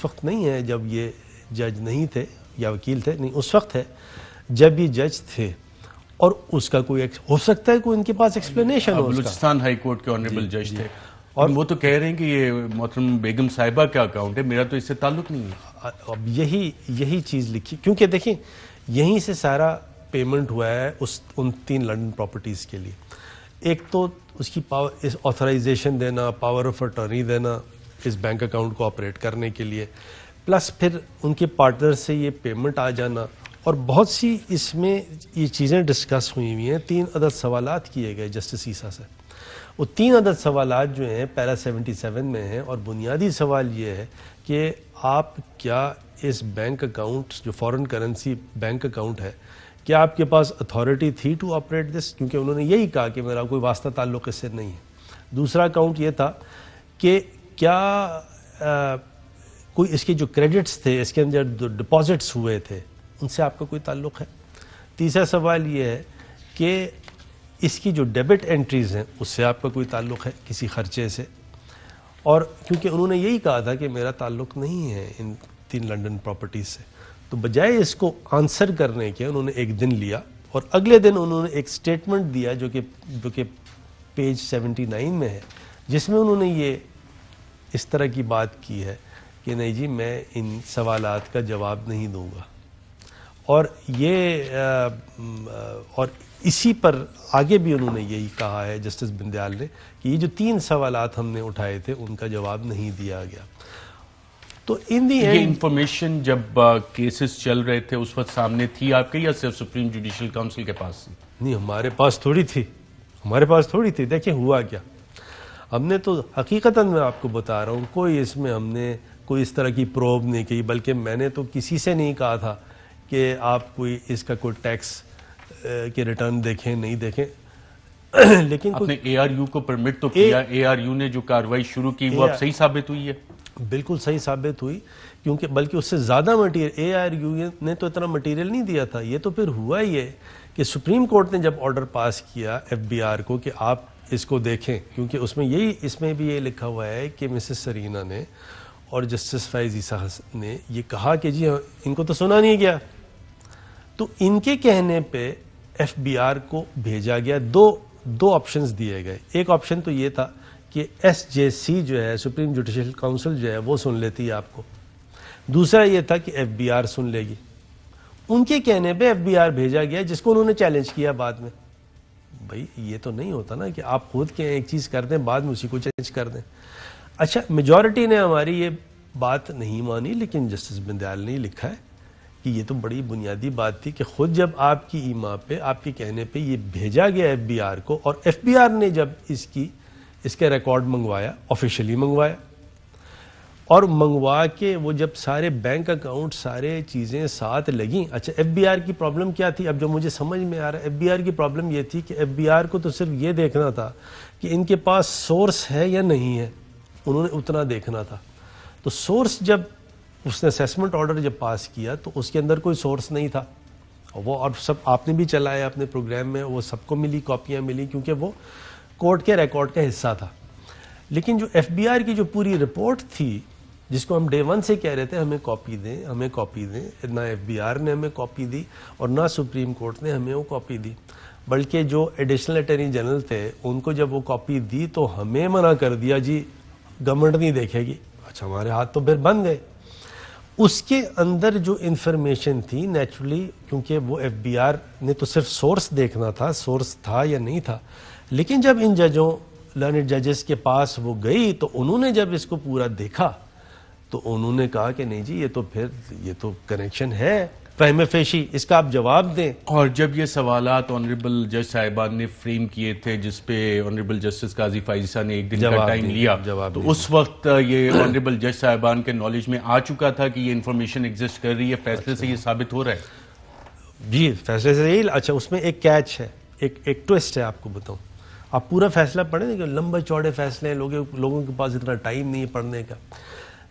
وقت نہیں ہے جب یہ جج نہیں تھے یا وکیل تھے، نہیں، اس وقت ہے جب یہ جج تھے. اور اس کا کوئی ہو سکتا ہے کوئی ان کے پاس ایکسپلینیشن ہو. بلوچستان ہائی کورٹ کے آنریبل جج تھے، اور وہ تو کہہ رہے ہیں کہ یہ محترم بیگم صاحبہ کا اکاؤنٹ ہے، میرا تو اس سے تعلق نہیں ہے. اب یہی چیز لکھی، کیونکہ دیکھیں یہیں سے سارا پیمنٹ ہوا ہے ان 3 لنڈن پراپرٹیز کے لیے. ایک تو اس کی آتھرائزیشن دینا، پاور آف اٹارنی دینا اس بینک اکاؤنٹ کو آپریٹ کرنے کے لیے، پلس پھر ان کے پارٹنر سے یہ پیمنٹ آ جانا، اور بہت سی اس میں یہ چیزیں ڈسکس ہوئی ہوئی ہیں. 3 عدد سوالات کیے گئے جسٹس عیسیٰ سے. وہ 3 عدد سوالات جو ہیں پیرا 77 میں ہیں، اور بنیادی سوال یہ ہے کہ آپ کیا اس بینک اکاؤنٹ جو فارن کرنسی بینک اکاؤنٹ ہے، کیا آپ کے پاس اتھارٹی تھی ٹو آپریٹ دس؟ کیونکہ انہوں نے یہی کہا کہ میرا کوئی واسطہ تعلق اس سے نہیں ہے. دوسرا اکاؤنٹ یہ تھا کہ کیا کوئی اس کے جو کریڈٹس تھے، اس کے اندر جو ڈپازٹس ہوئے تھے، ان سے آپ کا کوئی تعلق ہے. تیسرا سوال یہ ہے کہ اس کی جو ڈیبٹ انٹریز ہیں اس سے آپ کا کوئی تعلق ہے کسی خرچے سے. اور کیونکہ انہوں نے یہی کہا تھا کہ میرا تعلق نہیں ہے ان 3 لنڈن پراپرٹیز سے، تو بجائے اس کو آنسر کرنے کے انہوں نے ایک دن لیا، اور اگلے دن انہوں نے ایک سٹیٹمنٹ دیا جو کہ پیج 79 میں ہے، جس میں انہوں نے یہ اس طرح کی بات کی ہے کہ نہیں جی میں ان سوالات کا جواب نہیں دوں گا، اور یہ اور اسی پر آگے بھی انہوں نے یہی کہا ہے جسٹس بندیال نے کہ یہ جو 3 سوالات ہم نے اٹھائے تھے ان کا جواب نہیں دیا گیا. تو ان دی یہ اینڈ انفارمیشن جب کیسز چل رہے تھے اس وقت سامنے تھی آپ کے یا صرف سپریم جوڈیشل کاؤنسل کے پاس تھی؟ نہیں، ہمارے پاس تھوڑی تھی. دیکھیں ہوا کیا، ہم نے تو حقیقتاً میں آپ کو بتا رہا ہوں کوئی اس میں ہم نے کوئی اس طرح کی پروب نہیں کی، بلکہ میں نے تو کسی سے نہیں کہا تھا کہ آپ کوئی اس کا کوئی ٹیکس کے ریٹرن دیکھیں نہیں دیکھیں. لیکن آپ نے اے آر یو کو پرمٹ تو کیا، اے آر یو نے جو کارروائی شروع کی وہ اب صحیح ثابت ہوئی ہے؟ بالکل صحیح ثابت ہوئی، کیونکہ بلکہ اس سے زیادہ مٹیریل اے آر یو نے تو اتنا مٹیریل نہیں دیا تھا. یہ تو پھر ہوا ہی ہے کہ سپریم کورٹ نے جب آرڈر پاس کیا ایف بی آر کو کہ آپ اس کو دیکھیں، کیونکہ اس میں بھی یہ لکھا ہوا ہے کہ مسز سرینا نے اور جسٹس فیض عیسیٰ نے یہ کہا کہ جی ان کو تو سنا نہیں گیا. تو ان کے کہنے پہ ایف بی آر کو بھیجا گیا. دو آپشنز دیے گئے. ایک آپشن تو یہ تھا کہ ایس جے سی جو ہے سپریم جوڈیشل کاؤنسل جو ہے وہ سن لیتی ہے آپ کو. دوسرا یہ تھا کہ ایف بی آر سن لے گی. ان کے کہنے پہ ایف بی آر بھیجا گیا جس کو انہوں نے چیلنج کیا بعد میں. بھائی یہ تو نہیں ہوتا نا کہ آپ خود کے ایک چیز کر دیں بعد میں اسی کو چیلنج کر دیں. اچھا میجورٹی نے ہماری یہ بات نہیں مانی، لیکن جسٹس بندیال نے لکھا ہے کہ یہ تو بڑی بنیادی بات تھی کہ خود جب آپ کی ایما پہ آپ کے کہنے پہ یہ بھیجا گیا ایف بی آر کو، اور ایف بی آر نے جب اس کے ریکارڈ منگوایا، آفیشیلی منگوایا، اور منگوا کے وہ جب سارے بینک اکاؤنٹ سارے چیزیں ساتھ لگیں. اچھا ایف بی آر کی پرابلم کیا تھی؟ اب جو مجھے سمجھ میں آ رہا ہے ایف بی آر کی پرابلم یہ تھی کہ ایف بی آر کو تو صرف یہ دیکھنا تھا کہ ان کے پاس سورس ہے یا نہیں ہے، انہوں نے اتنا دیکھنا تھا. تو سورس جب اس نے اسیسمنٹ آرڈر جب پاس کیا تو اس کے اندر کوئی سورس نہیں تھا. وہ اور سب آپ نے بھی چلایا اپنے پروگرام میں، وہ سب کو ملی، کاپیاں ملی، کیونکہ وہ کورٹ کے ریکارڈ کا حصہ تھا. لیکن جو ایف بی آر کی جو پوری رپورٹ تھی جس کو ہم ڈے 1 سے کہہ رہے تھے ہمیں کاپی دیں، نہ ایف بی آر نے ہمیں کاپی دی اور نہ سپریم کورٹ نے ہمیں وہ کاپی دی، بلکہ جو ایڈیشنل اٹارنی جنرل تھے ان کو جب وہ کاپی دی تو ہمیں منع کر دیا جی گورنمنٹ نہیں دیکھے گی. اچھا ہمارے ہاتھ تو پھر بن گئے. اس کے اندر جو انفارمیشن تھی نیچرلی، کیونکہ وہ ایف بی آر نے تو صرف سورس دیکھنا تھا، سورس تھا یا نہیں تھا. لیکن جب ان ججوں لرنڈ ججز کے پاس وہ گئی تو انہوں نے جب اس کو پورا دیکھا تو انہوں نے کہا کہ نہیں جی یہ تو کنیکشن ہے پرائم فیشی، اس کا آپ جواب دیں. اور جب یہ سوالات آنریبل جج صاحبان نے فریم کیے تھے جس پہ آنریبل جسٹس قاضی فائز عیسیٰ نے ایک دن کا ٹائم لیا، تو اس وقت یہ آنریبل جج صاحبان کے نالج میں آ چکا تھا کہ یہ انفارمیشن ایگزسٹ کر رہی ہے، فیصلے سے یہ ثابت ہو رہا ہے؟ جی فیصلے سے یہی. اچھا اس میں ایک کیچ ہے، ایک ٹوسٹ ہے، آپ کو بتاؤں. آپ پورا فیصلہ پڑھیں کہ لمبے چوڑے فیصلے ہیں، لوگوں کے پاس اتنا ٹائم نہیں ہے پڑھنے کا.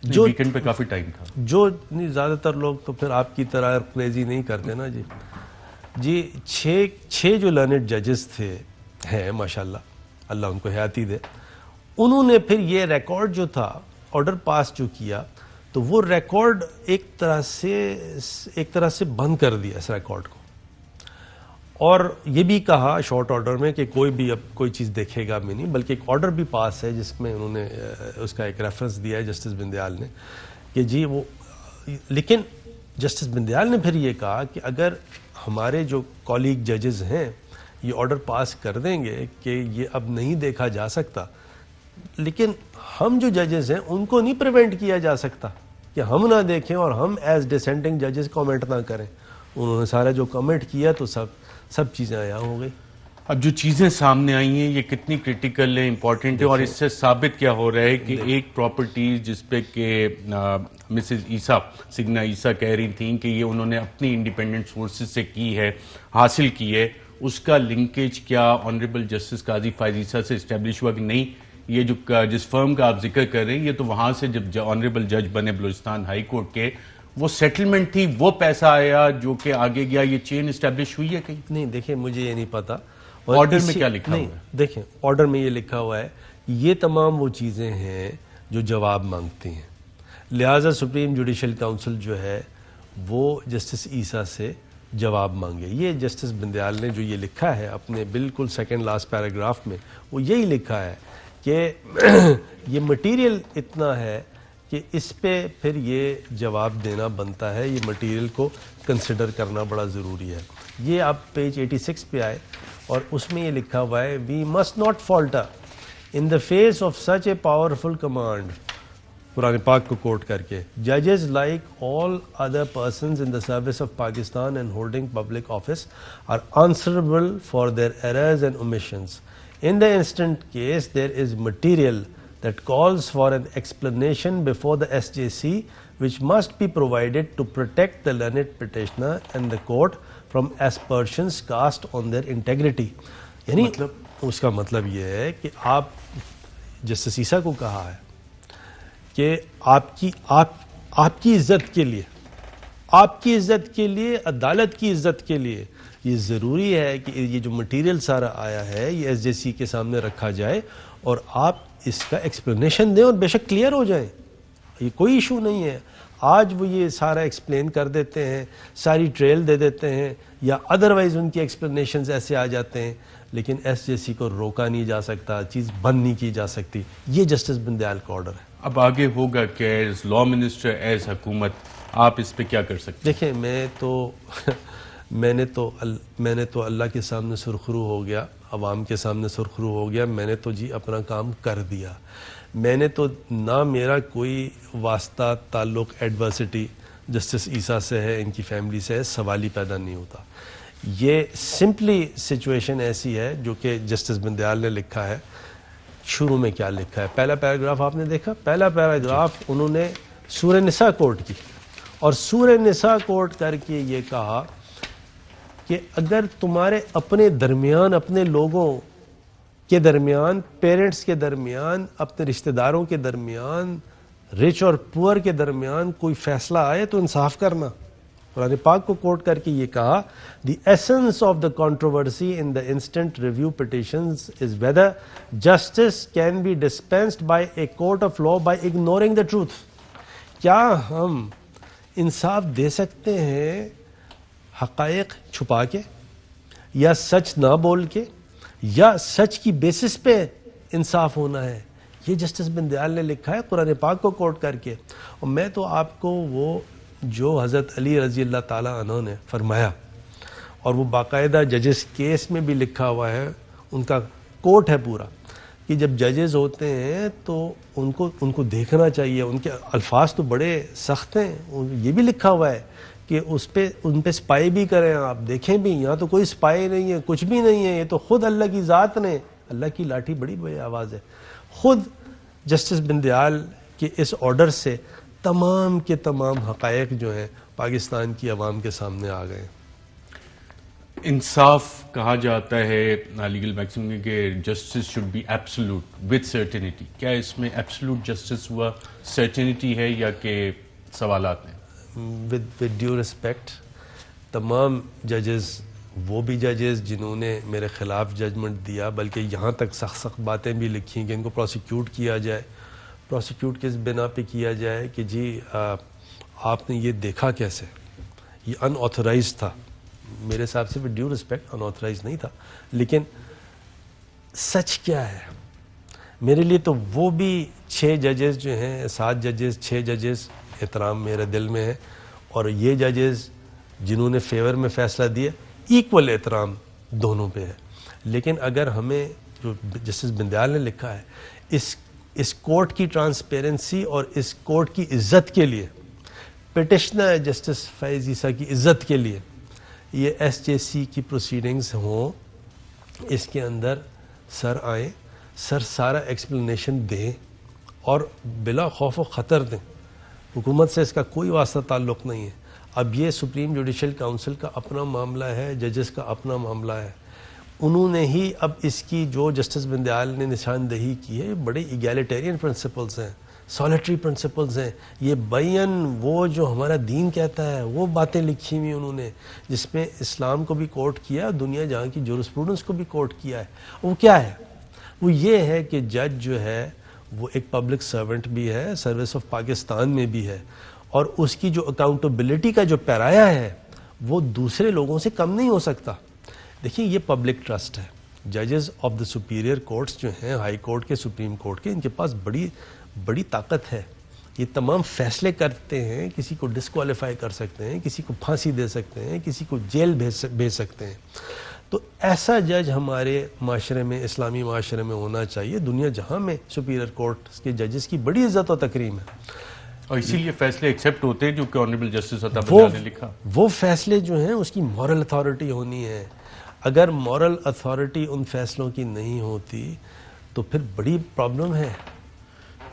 جو ویکنڈ پہ کافی ٹائم تھا. جو نہیں زیادہ تر لوگ تو پھر آپ کی طرح کریزی نہیں کرتے نا جی. 6 جو لرنڈ ججز ہیں ماشاءاللہ، اللہ ان کو حیاتی دے، انہوں نے پھر یہ ریکارڈ جو تھا آرڈر پاس جو کیا تو وہ ریکارڈ ایک طرح سے بند کر دیا اس ریکارڈ کو، اور یہ بھی کہا شارٹ آرڈر میں کہ کوئی بھی اب کوئی چیز دیکھے گا بھی نہیں، بلکہ ایک آرڈر بھی پاس ہے جس میں انہوں نے اس کا ایک ریفرنس دیا ہے جسٹس بندیال نے کہ جی وہ. لیکن جسٹس بندیال نے پھر یہ کہا کہ اگر ہمارے جو کولیگ ججز ہیں یہ آرڈر پاس کر دیں گے کہ یہ اب نہیں دیکھا جا سکتا، لیکن ہم جو ججز ہیں ان کو نہیں پریونٹ کیا جا سکتا کہ ہم نہ دیکھیں اور ہم ایز ڈسینٹنگ ججز کامنٹ نہ کریں. انہوں نے سارا جو کامنٹ کیا تو سب چیزیں آیا ہو گئی. اب جو چیزیں سامنے آئی ہیں یہ کتنی کرٹیکل ہیں، امپورٹنٹ ہے، اور اس سے ثابت کیا ہو رہا ہے کہ ایک پراپرٹی جس پہ کہ مسز عیسیٰ سگنا عیسیٰ کہہ رہی تھیں کہ یہ انہوں نے اپنی انڈیپینڈنٹ سورسز سے کی ہے، حاصل کی ہے، اس کا لنکیج کیا آنریبل جسٹس قاضی فائز عیسیٰ سے اسٹیبلش ہوا کہ نہیں یہ جو جس فرم کا آپ ذکر کر رہے ہیں یہ تو وہاں سے جب آنریبل جج بنے بلوچستان ہائی کورٹ کے وہ سیٹلمنٹ تھی، وہ پیسہ آیا جو کہ آگے گیا، یہ چین اسٹیبلش ہوئی ہے کہیں؟ نہیں دیکھیں مجھے یہ نہیں پتا آرڈر میں کیا لکھا ہوا ہے. دیکھیں آرڈر میں یہ لکھا ہوا ہے یہ تمام وہ چیزیں ہیں جو جواب مانگتی ہیں، لہٰذا سپریم جوڈیشل کاؤنسل جو ہے وہ جسٹس عیسیٰ سے جواب مانگے. یہ جسٹس بندیال نے جو یہ لکھا ہے اپنے بالکل سیکنڈ لاسٹ پیراگراف میں وہ یہی لکھا ہے کہ یہ مٹیریل اتنا ہے کہ اس پہ پھر یہ جواب دینا بنتا ہے, یہ مٹیریل کو کنسیڈر کرنا بڑا ضروری ہے. یہ آپ پیج 86 پہ آئے اور اس میں یہ لکھا ہوا ہے, we must not falter in the face of such a powerful command, Quran پاک کو کوٹ کر کے, ججز like all other persons in the service of Pakistan and holding public office are answerable for their errors and omissions. In the instant case, there is material that calls for an explanation before the SJC, which must be provided to protect the learned petitioner and the court from aspersions cast on their integrity. یعنی اس کا مطلب یہ ہے کہ آپ justice عیسیٰ کو کہا ہے کہ آپ کی عزت کے لیے, آپ کی عزت کے لیے, عدالت کی عزت کے لیے یہ ضروری ہے کہ یہ جو مٹیریل سارا آیا ہے یہ ایس جے سی کے سامنے رکھا جائے اور آپ اس کا ایکسپلینیشن دیں اور بے شک کلیئر ہو جائیں. یہ کوئی ایشو نہیں ہے. آج وہ یہ سارا ایکسپلین کر دیتے ہیں, ساری ٹریل دے دیتے ہیں, یا ادروائز ان کی ایکسپلینیشنز ایسے آ جاتے ہیں, لیکن ایس جے سی کو روکا نہیں جا سکتا, چیز بند نہیں کی جا سکتی. یہ جسٹس بندیال کا آرڈر ہے. اب آگے ہوگا کہ ایز لا منسٹر, ایز حکومت, آپ اس پہ کیا کر سکتے ہیں؟ دیکھیں, میں نے تو اللہ کے سامنے سرخرو ہو گیا, عوام کے سامنے سرخرو ہو گیا. میں نے تو جی اپنا کام کر دیا. میں نے تو نہ میرا کوئی واسطہ تعلق ایڈورسٹی جسٹس عیسیٰ سے ہے, ان کی فیملی سے ہے, سوال ہی پیدا نہیں ہوتا. یہ سمپلی سچویشن ایسی ہے جو کہ جسٹس بندیال نے لکھا ہے. شروع میں کیا لکھا ہے, پہلا پیراگراف آپ نے دیکھا, پہلا پیراگراف انہوں نے سورہ نساء کوٹ کی, اور سورہ نساء کوٹ کر کے یہ کہا کہ اگر تمہارے اپنے درمیان, اپنے لوگوں کے درمیان, پیرنٹس کے درمیان, اپنے رشتہ داروں کے درمیان, رچ اور پور کے درمیان کوئی فیصلہ آئے تو انصاف کرنا. قرآن پاک کو کوٹ کر کے یہ کہا, the essence of the controversy in the instant review petitions is whether justice can be dispensed by a court of law by ignoring the truth. کیا ہم انصاف دے سکتے ہیں حقائق چھپا کے, یا سچ نہ بول کے, یا سچ کی بیسس پہ انصاف ہونا ہے؟ یہ جسٹس بندیال نے لکھا ہے قرآن پاک کو کوٹ کر کے. اور میں تو آپ کو وہ جو حضرت علی رضی اللہ تعالیٰ عنہ نے فرمایا, اور وہ باقاعدہ ججز کیس میں بھی لکھا ہوا ہے, ان کا کوٹ ہے پورا, کہ جب ججز ہوتے ہیں تو ان کو دیکھنا چاہیے, ان کے الفاظ تو بڑے سخت ہیں. یہ بھی لکھا ہوا ہے کہ ان پہ سپائی بھی کریں, آپ دیکھیں بھی, یہاں تو کوئی سپائی نہیں ہے, کچھ بھی نہیں ہے, یہ تو خود اللہ کی ذات نے, اللہ کی لاٹھی بڑی بڑی آواز ہے, خود جسٹس بندیال کے اس آرڈر سے تمام کے تمام حقائق جو ہیں پاکستان کی عوام کے سامنے آ گئے. انصاف کہا جاتا ہے لیگل میکسم کہ justice should be absolute with certainty. کیا اس میں ایبسولوٹ جسٹس ہوا سرٹینٹی ہے یا کہ سوالات ہیں؟ with due respect, تمام ججز, وہ بھی ججز جنہوں نے میرے خلاف ججمنٹ دیا, بلکہ یہاں تک سخت باتیں بھی لکھی کہ ان کو پروسیکیوٹ کیا جائے. پروسیکیوٹ کس بنا پہ کیا جائے کہ جی آپ نے یہ دیکھا کیسے, یہ ان آتھورائز تھا. میرے حساب سے ڈیو رسپیکٹ ان آتھورائز نہیں تھا, لیکن سچ کیا ہے میرے لیے تو وہ بھی 6 ججز جو ہیں, 7 ججز, 6 ججز احترام میرے دل میں ہے, اور یہ ججز جنہوں نے فیور میں فیصلہ دیا ایکول احترام دونوں پہ ہے. لیکن اگر ہمیں جو جسٹس بندیال نے لکھا ہے اس کورٹ کی ٹرانسپیرنسی اور اس کورٹ کی عزت کے لیے, پٹیشنر جسٹس فیض عیسیٰ کی عزت کے لیے یہ ایس جے سی کی پروسیڈنگز ہوں, اس کے اندر سر آئیں, سر سارا ایکسپلینیشن دیں اور بلا خوف و خطر دیں. حکومت سے اس کا کوئی واسطہ تعلق نہیں ہے. اب یہ سپریم جوڈیشل کاؤنسل کا اپنا معاملہ ہے, ججز کا اپنا معاملہ ہے. انہوں نے ہی اب اس کی جو جسٹس بندیال نے نشاندہی کی ہے, بڑے ایگیلیٹیرین پرنسپلز ہیں, سالیٹری پرنسپلز ہیں. یہ بیان وہ جو ہمارا دین کہتا ہے وہ باتیں لکھی ہوئی انہوں نے, جس میں اسلام کو بھی کوٹ کیا, دنیا جہاں کی جورسپروڈنس کو بھی کوٹ کیا ہے. وہ کیا ہے؟ وہ یہ ہے کہ جج جو ہے وہ ایک پبلک سرونٹ بھی ہے, سروس آف پاکستان میں بھی ہے, اور اس کی جو اکاؤنٹیبلٹی کا جو پیرایا ہے وہ دوسرے لوگوں سے کم نہیں ہو سکتا. دیکھیے یہ پبلک ٹرسٹ ہے, ججز آف دا سپیریئر کورٹس جو ہیں ہائی کورٹ کے سپریم کورٹ کے, ان کے پاس بڑی طاقت ہے. یہ تمام فیصلے کرتے ہیں, کسی کو ڈسکوالیفائی کر سکتے ہیں, کسی کو پھانسی دے سکتے ہیں, کسی کو جیل بھیج سکتے ہیں. تو ایسا جج ہمارے معاشرے میں, اسلامی معاشرے میں ہونا چاہیے. دنیا جہاں میں سپیریئر کورٹ کے ججز کی بڑی عزت و تکریم ہے, اور اسی لیے فیصلے ایکسیپٹ ہوتے ہیں جو کہ آنریبل جسٹس عطا بندیال نے لکھا. وہ فیصلے جو ہیں اس کی مورل اتھارٹی ہونی ہے. اگر مورل اتھارٹی ان فیصلوں کی نہیں ہوتی تو پھر بڑی پرابلم ہے.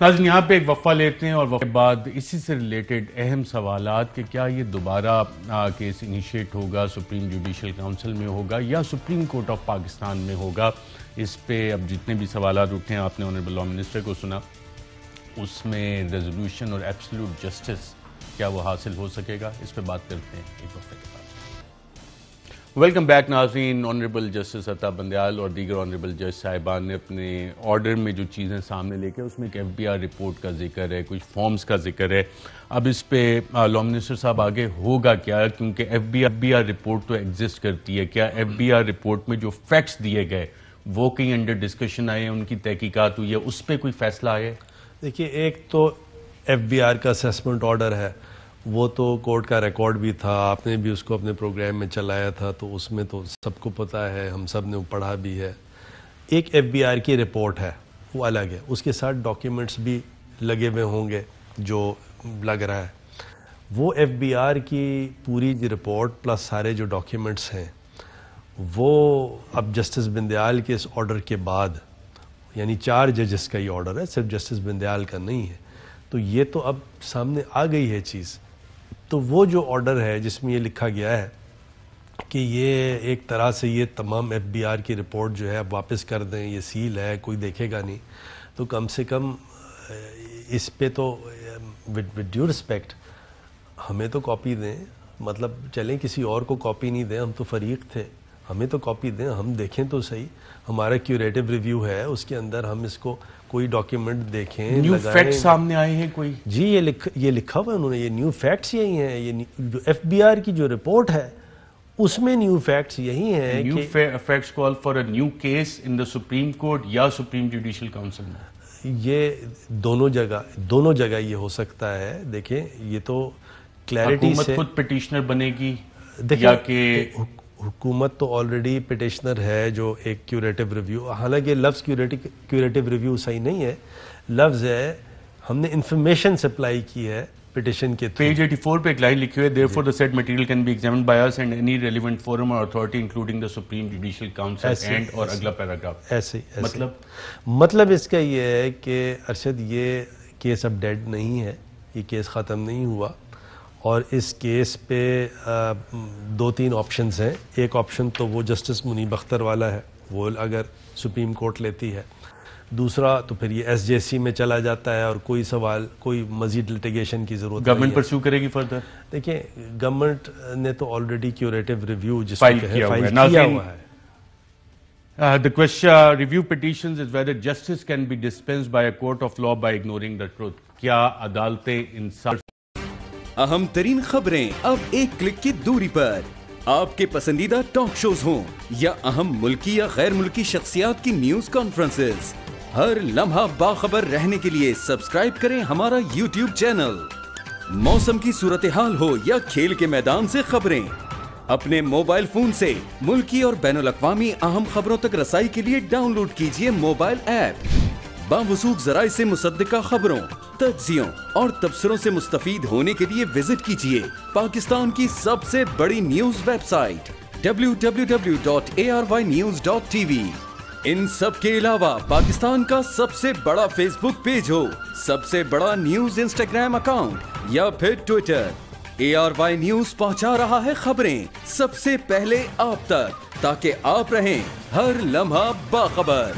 ناظرین یہاں پہ ایک وقفہ لیتے ہیں اور وقفے بعد اسی سے ریلیٹڈ اہم سوالات کہ کیا یہ دوبارہ کیس انیشیٹ ہوگا, سپریم جوڈیشل کاؤنسل میں ہوگا یا سپریم کورٹ آف پاکستان میں ہوگا. اس پہ اب جتنے بھی سوالات اٹھے ہیں, آپ نے آنریبل لا منسٹر کو سنا, اس میں ریزولوشن اور ایبسلیوٹ جسٹس کیا وہ حاصل ہو سکے گا, اس پہ بات کرتے ہیں ایک وقفے کے بعد. ویلکم بیک ناظرین. آنریبل جسٹس عطا بندیال اور دیگر آنریبل جج صاحبان نے اپنے آرڈر میں جو چیزیں سامنے لے کے, اس میں ایک ایف بی آر رپورٹ کا ذکر ہے, کچھ فارمز کا ذکر ہے. اب اس پہ لا منسٹر صاحب آگے ہوگا کیا, کیونکہ ایف بی آر رپورٹ تو ایگزسٹ کرتی ہے. کیا ایف بی آر رپورٹ میں جو فیکٹس دیے گئے وہ کہیں انڈر ڈسکشن آئے ہیں, ان کی تحقیقات ہوئی ہے, اس پہ کوئی فیصلہ آیا ہے؟ دیکھیے, ایک تو ایف بی آر کا اسیسمنٹ آرڈر ہے, وہ تو کورٹ کا ریکارڈ بھی تھا, آپ نے بھی اس کو اپنے پروگرام میں چلایا تھا, تو اس میں تو سب کو پتہ ہے, ہم سب نے پڑھا بھی ہے. ایک ایف بی آر کی رپورٹ ہے, وہ الگ ہے, اس کے ساتھ ڈاکیومنٹس بھی لگے ہوئے ہوں گے جو لگ رہا ہے. وہ ایف بی آر کی پوری رپورٹ پلس سارے جو ڈاکیومنٹس ہیں وہ اب جسٹس بندیال کے اس آرڈر کے بعد, یعنی 4 ججز کا یہ آرڈر ہے, صرف جسٹس بندیال کا نہیں ہے, تو یہ تو اب سامنے آ گئی ہے چیز. تو وہ جو آرڈر ہے جس میں یہ لکھا گیا ہے کہ یہ ایک طرح سے یہ تمام ایف بی آر کی رپورٹ جو ہے اب واپس کر دیں, یہ سیل ہے, کوئی دیکھے گا نہیں, تو کم سے کم اس پہ تو ود ڈیو رسپیکٹ ہمیں تو کاپی دیں. مطلب چلیں کسی اور کو کاپی نہیں دیں, ہم تو فریق تھے, ہمیں تو کاپی دیں, ہم دیکھیں تو صحیح. ہمارا کیوریٹو ریویو ہے, اس کے اندر ہم اس کو کوئی ڈاکیومنٹ دیکھیں, نیو فیکٹس سامنے آئے ہیں کوئی؟ جی یہ لکھا ہوا ہے انہوں نے, یہ نیو فیکٹس یہی ہیں. یہ جو ایف بی آر کی جو رپورٹ ہے اس میں نیو فیکٹس یہی ہیں. New facts call for a new case in the supreme court یا سپریم جوڈیشل کاؤنسل میں؟ یہ دونوں جگہ یہ ہو سکتا ہے. دیکھیں یہ تو کلیئرٹی سے حکومت خود پٹیشنر بنے گی یا کہ حکومت تو آلریڈی پٹیشنر ہے جو ایک کیوریٹو ریویو, حالانکہ لفظ کیوریٹو ریویو صحیح نہیں ہے, لفظ ہے ہم نے انفارمیشن سپلائی کی ہے پٹیشن کے تھرو. پیج 84 پہ ایک لائن لکھی ہوئی ہے, therefore the said material can be examined by us and any relevant forum or authority including the Supreme Judicial Council and اور اگلا پیراگراف. ایسے مطلب اس کا یہ ہے کہ ارشد یہ کیس اب ڈیڈ نہیں ہے, یہ کیس ختم نہیں ہوا, اور اس کیس پہ 2-3 آپشنز ہیں. ایک آپشن تو وہ جسٹس منیب اختر والا ہے, وہ اگر سپریم کورٹ لیتی ہے. دوسرا تو پھر یہ ایس جے سی میں چلا جاتا ہے اور کوئی مزید لٹیگیشن کی ضرورت نہیں ہے. گورنمنٹ پرسیو کرے گی فردر؟ دیکھیں گورنمنٹ نے تو آلریڈی کیوریٹو ریویو جس فائل کو کیا ہوا ہے. The question review petitions is whether justice can be dispensed by a court of law by ignoring the truth. کیا عدالتیں انصاف؟ اہم ترین خبریں اب ایک کلک کی دوری پر. آپ کے پسندیدہ ٹاک شوز ہوں یا اہم ملکی یا غیر ملکی شخصیات کی نیوز کانفرنسز, ہر لمحہ باخبر رہنے کے لیے سبسکرائب کریں ہمارا یوٹیوب چینل. موسم کی صورتحال ہو یا کھیل کے میدان سے خبریں, اپنے موبائل فون سے ملکی اور بین الاقوامی اہم خبروں تک رسائی کے لیے ڈاؤن لوڈ کیجیے موبائل ایپ. باوثوق ذرائع سے مصدقہ خبروں, تجزیوں اور تبصروں سے مستفید ہونے کے لیے وزٹ کیجیے پاکستان کی سب سے بڑی نیوز ویب سائٹ www.arYnews.tv. ان سب کے علاوہ پاکستان کا سب سے بڑا فیس بک پیج ہو, سب سے بڑا نیوز انسٹاگرام اکاؤنٹ یا پھر ٹویٹر, ARY نیوز پہنچا رہا ہے خبریں سب سے پہلے آپ تک, تاکہ آپ رہیں ہر لمحہ باخبر.